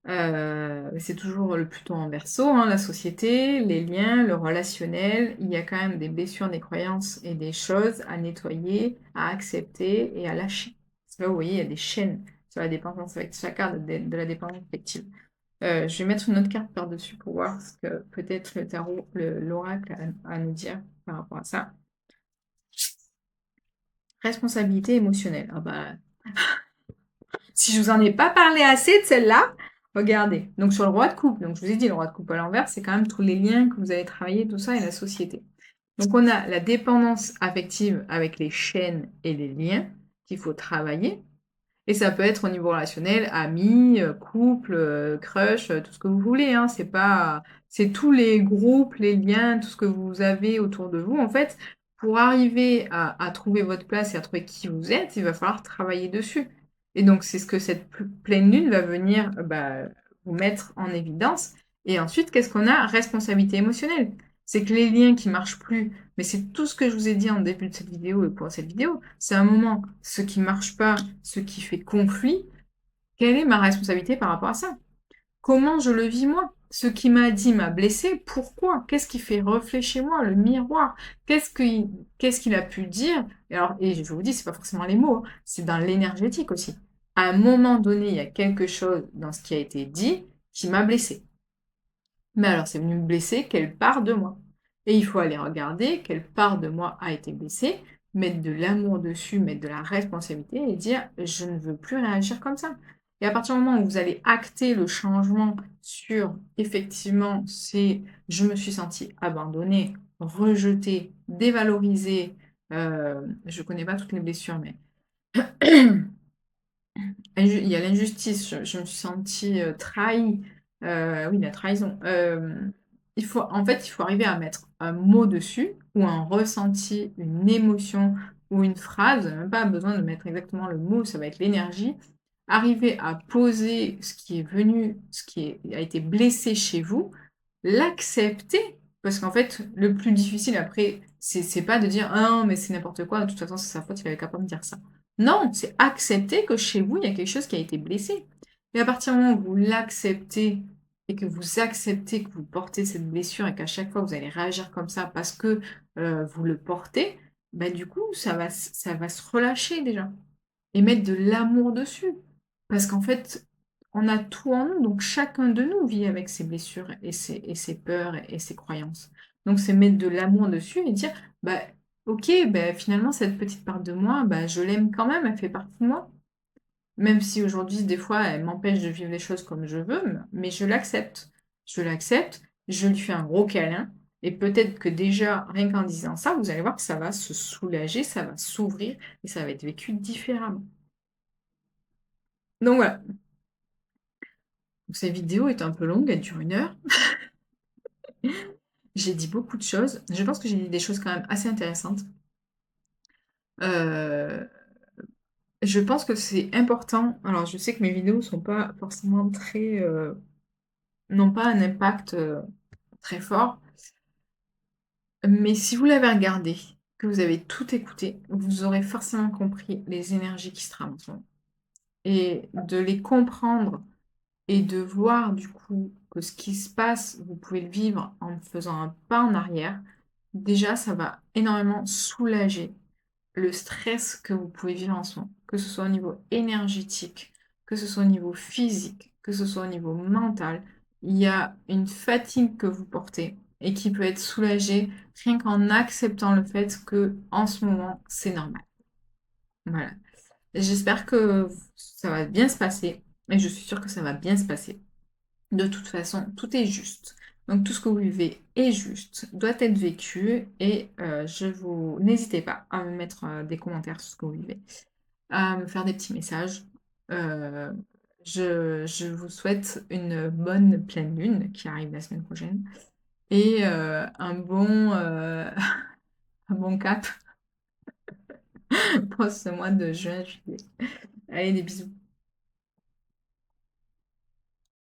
C'est toujours le Pluton en Verseau, hein, la société, les liens, le relationnel. Il y a quand même des blessures, des croyances et des choses à nettoyer, à accepter et à lâcher. Parce que là, vous voyez, il y a des chaînes sur la dépendance avec chaque carte de la dépendance affective. Je vais mettre une autre carte par-dessus pour voir ce que peut-être le tarot, l'oracle a à nous dire par rapport à ça. Responsabilité émotionnelle. Ah bah, si je vous en ai pas parlé assez de celle-là, regardez. Donc sur le roi de coupe, donc je vous ai dit, le roi de coupe à l'envers, c'est quand même tous les liens que vous avez travaillé, tout ça, et la société. Donc on a la dépendance affective avec les chaînes et les liens qu'il faut travailler. Et ça peut être au niveau relationnel, amis, couple, crush, tout ce que vous voulez, hein. C'est tous les groupes, les liens, tout ce que vous avez autour de vous. En fait, pour arriver à trouver votre place et à trouver qui vous êtes, il va falloir travailler dessus. Et donc c'est ce que cette pleine lune va venir, vous mettre en évidence. Et ensuite, qu'est-ce qu'on a? Responsabilité émotionnelle. C'est que les liens qui marchent plus, mais c'est tout ce que je vous ai dit en début de cette vidéo et pour cette vidéo, c'est un moment, ce qui marche pas, ce qui fait conflit, quelle est ma responsabilité par rapport à ça? Comment je le vis moi? Ce qu'il m'a dit m'a blessé. Pourquoi? Qu'est-ce qui fait reflet chez moi? Le miroir. Qu'est-ce qu'il a pu dire? Et alors, et je vous dis, c'est pas forcément les mots, hein, c'est dans l'énergétique aussi. À un moment donné, il y a quelque chose dans ce qui a été dit qui m'a blessé. Mais alors, c'est venu me blesser quelle part de moi? Et il faut aller regarder quelle part de moi a été blessée, mettre de l'amour dessus, mettre de la responsabilité et dire: «Je ne veux plus réagir comme ça». Et à partir du moment où vous allez acter le changement sur effectivement, c'est: «Je me suis sentie abandonnée, rejetée, dévalorisée», je connais pas toutes les blessures, mais il y a l'injustice, je me suis sentie, trahie, oui, la trahison, il faut arriver à mettre un mot dessus ou un ressenti, une émotion ou une phrase, même pas besoin de mettre exactement le mot, ça va être l'énergie. Arriver à poser ce qui est venu, ce qui a été blessé chez vous, l'accepter, parce qu'en fait, le plus difficile après, c'est pas de dire: «Ah non, mais c'est n'importe quoi, de toute façon, c'est sa faute, il avait qu'à pas me dire ça». Non, c'est accepter que chez vous, il y a quelque chose qui a été blessé. Et à partir du moment où vous l'acceptez et que vous acceptez que vous portez cette blessure et qu'à chaque fois vous allez réagir comme ça parce que, vous le portez, bah, du coup, ça va se relâcher déjà et mettre de l'amour dessus. Parce qu'en fait, on a tout en nous, donc chacun de nous vit avec ses blessures et ses peurs et ses croyances. Donc c'est mettre de l'amour dessus et dire: «Bah, OK, bah, finalement cette petite part de moi, bah, je l'aime quand même, elle fait partie de moi». Même si aujourd'hui, des fois, elle m'empêche de vivre les choses comme je veux, mais je l'accepte. Je l'accepte, je lui fais un gros câlin et peut-être que déjà, rien qu'en disant ça, vous allez voir que ça va se soulager, ça va s'ouvrir et ça va être vécu différemment. Donc voilà. Donc cette vidéo est un peu longue, elle dure 1 heure. J'ai dit beaucoup de choses. Je pense que j'ai dit des choses quand même assez intéressantes. Heu, je pense que c'est important, alors je sais que mes vidéos sont pas forcément très, n'ont pas un impact, très fort, mais si vous l'avez regardé, que vous avez tout écouté, vous aurez forcément compris les énergies qui se trament en ce moment et de les comprendre et de voir du coup que ce qui se passe, vous pouvez le vivre en faisant un pas en arrière, déjà ça va énormément soulager le stress que vous pouvez vivre en ce moment, que ce soit au niveau énergétique, que ce soit au niveau physique, que ce soit au niveau mental. Il y a une fatigue que vous portez et qui peut être soulagée rien qu'en acceptant le fait que en ce moment, c'est normal. Voilà. J'espère que ça va bien se passer et je suis sûre que ça va bien se passer. De toute façon, tout est juste. Donc tout ce que vous vivez est juste, doit être vécu et je vous n'hésitez pas à me mettre, des commentaires sur ce que vous vivez, à me faire des petits messages. Heu, je vous souhaite une bonne pleine lune qui arrive la semaine prochaine et un bon, un bon cap pour ce mois de juin, juillet. Allez, des bisous.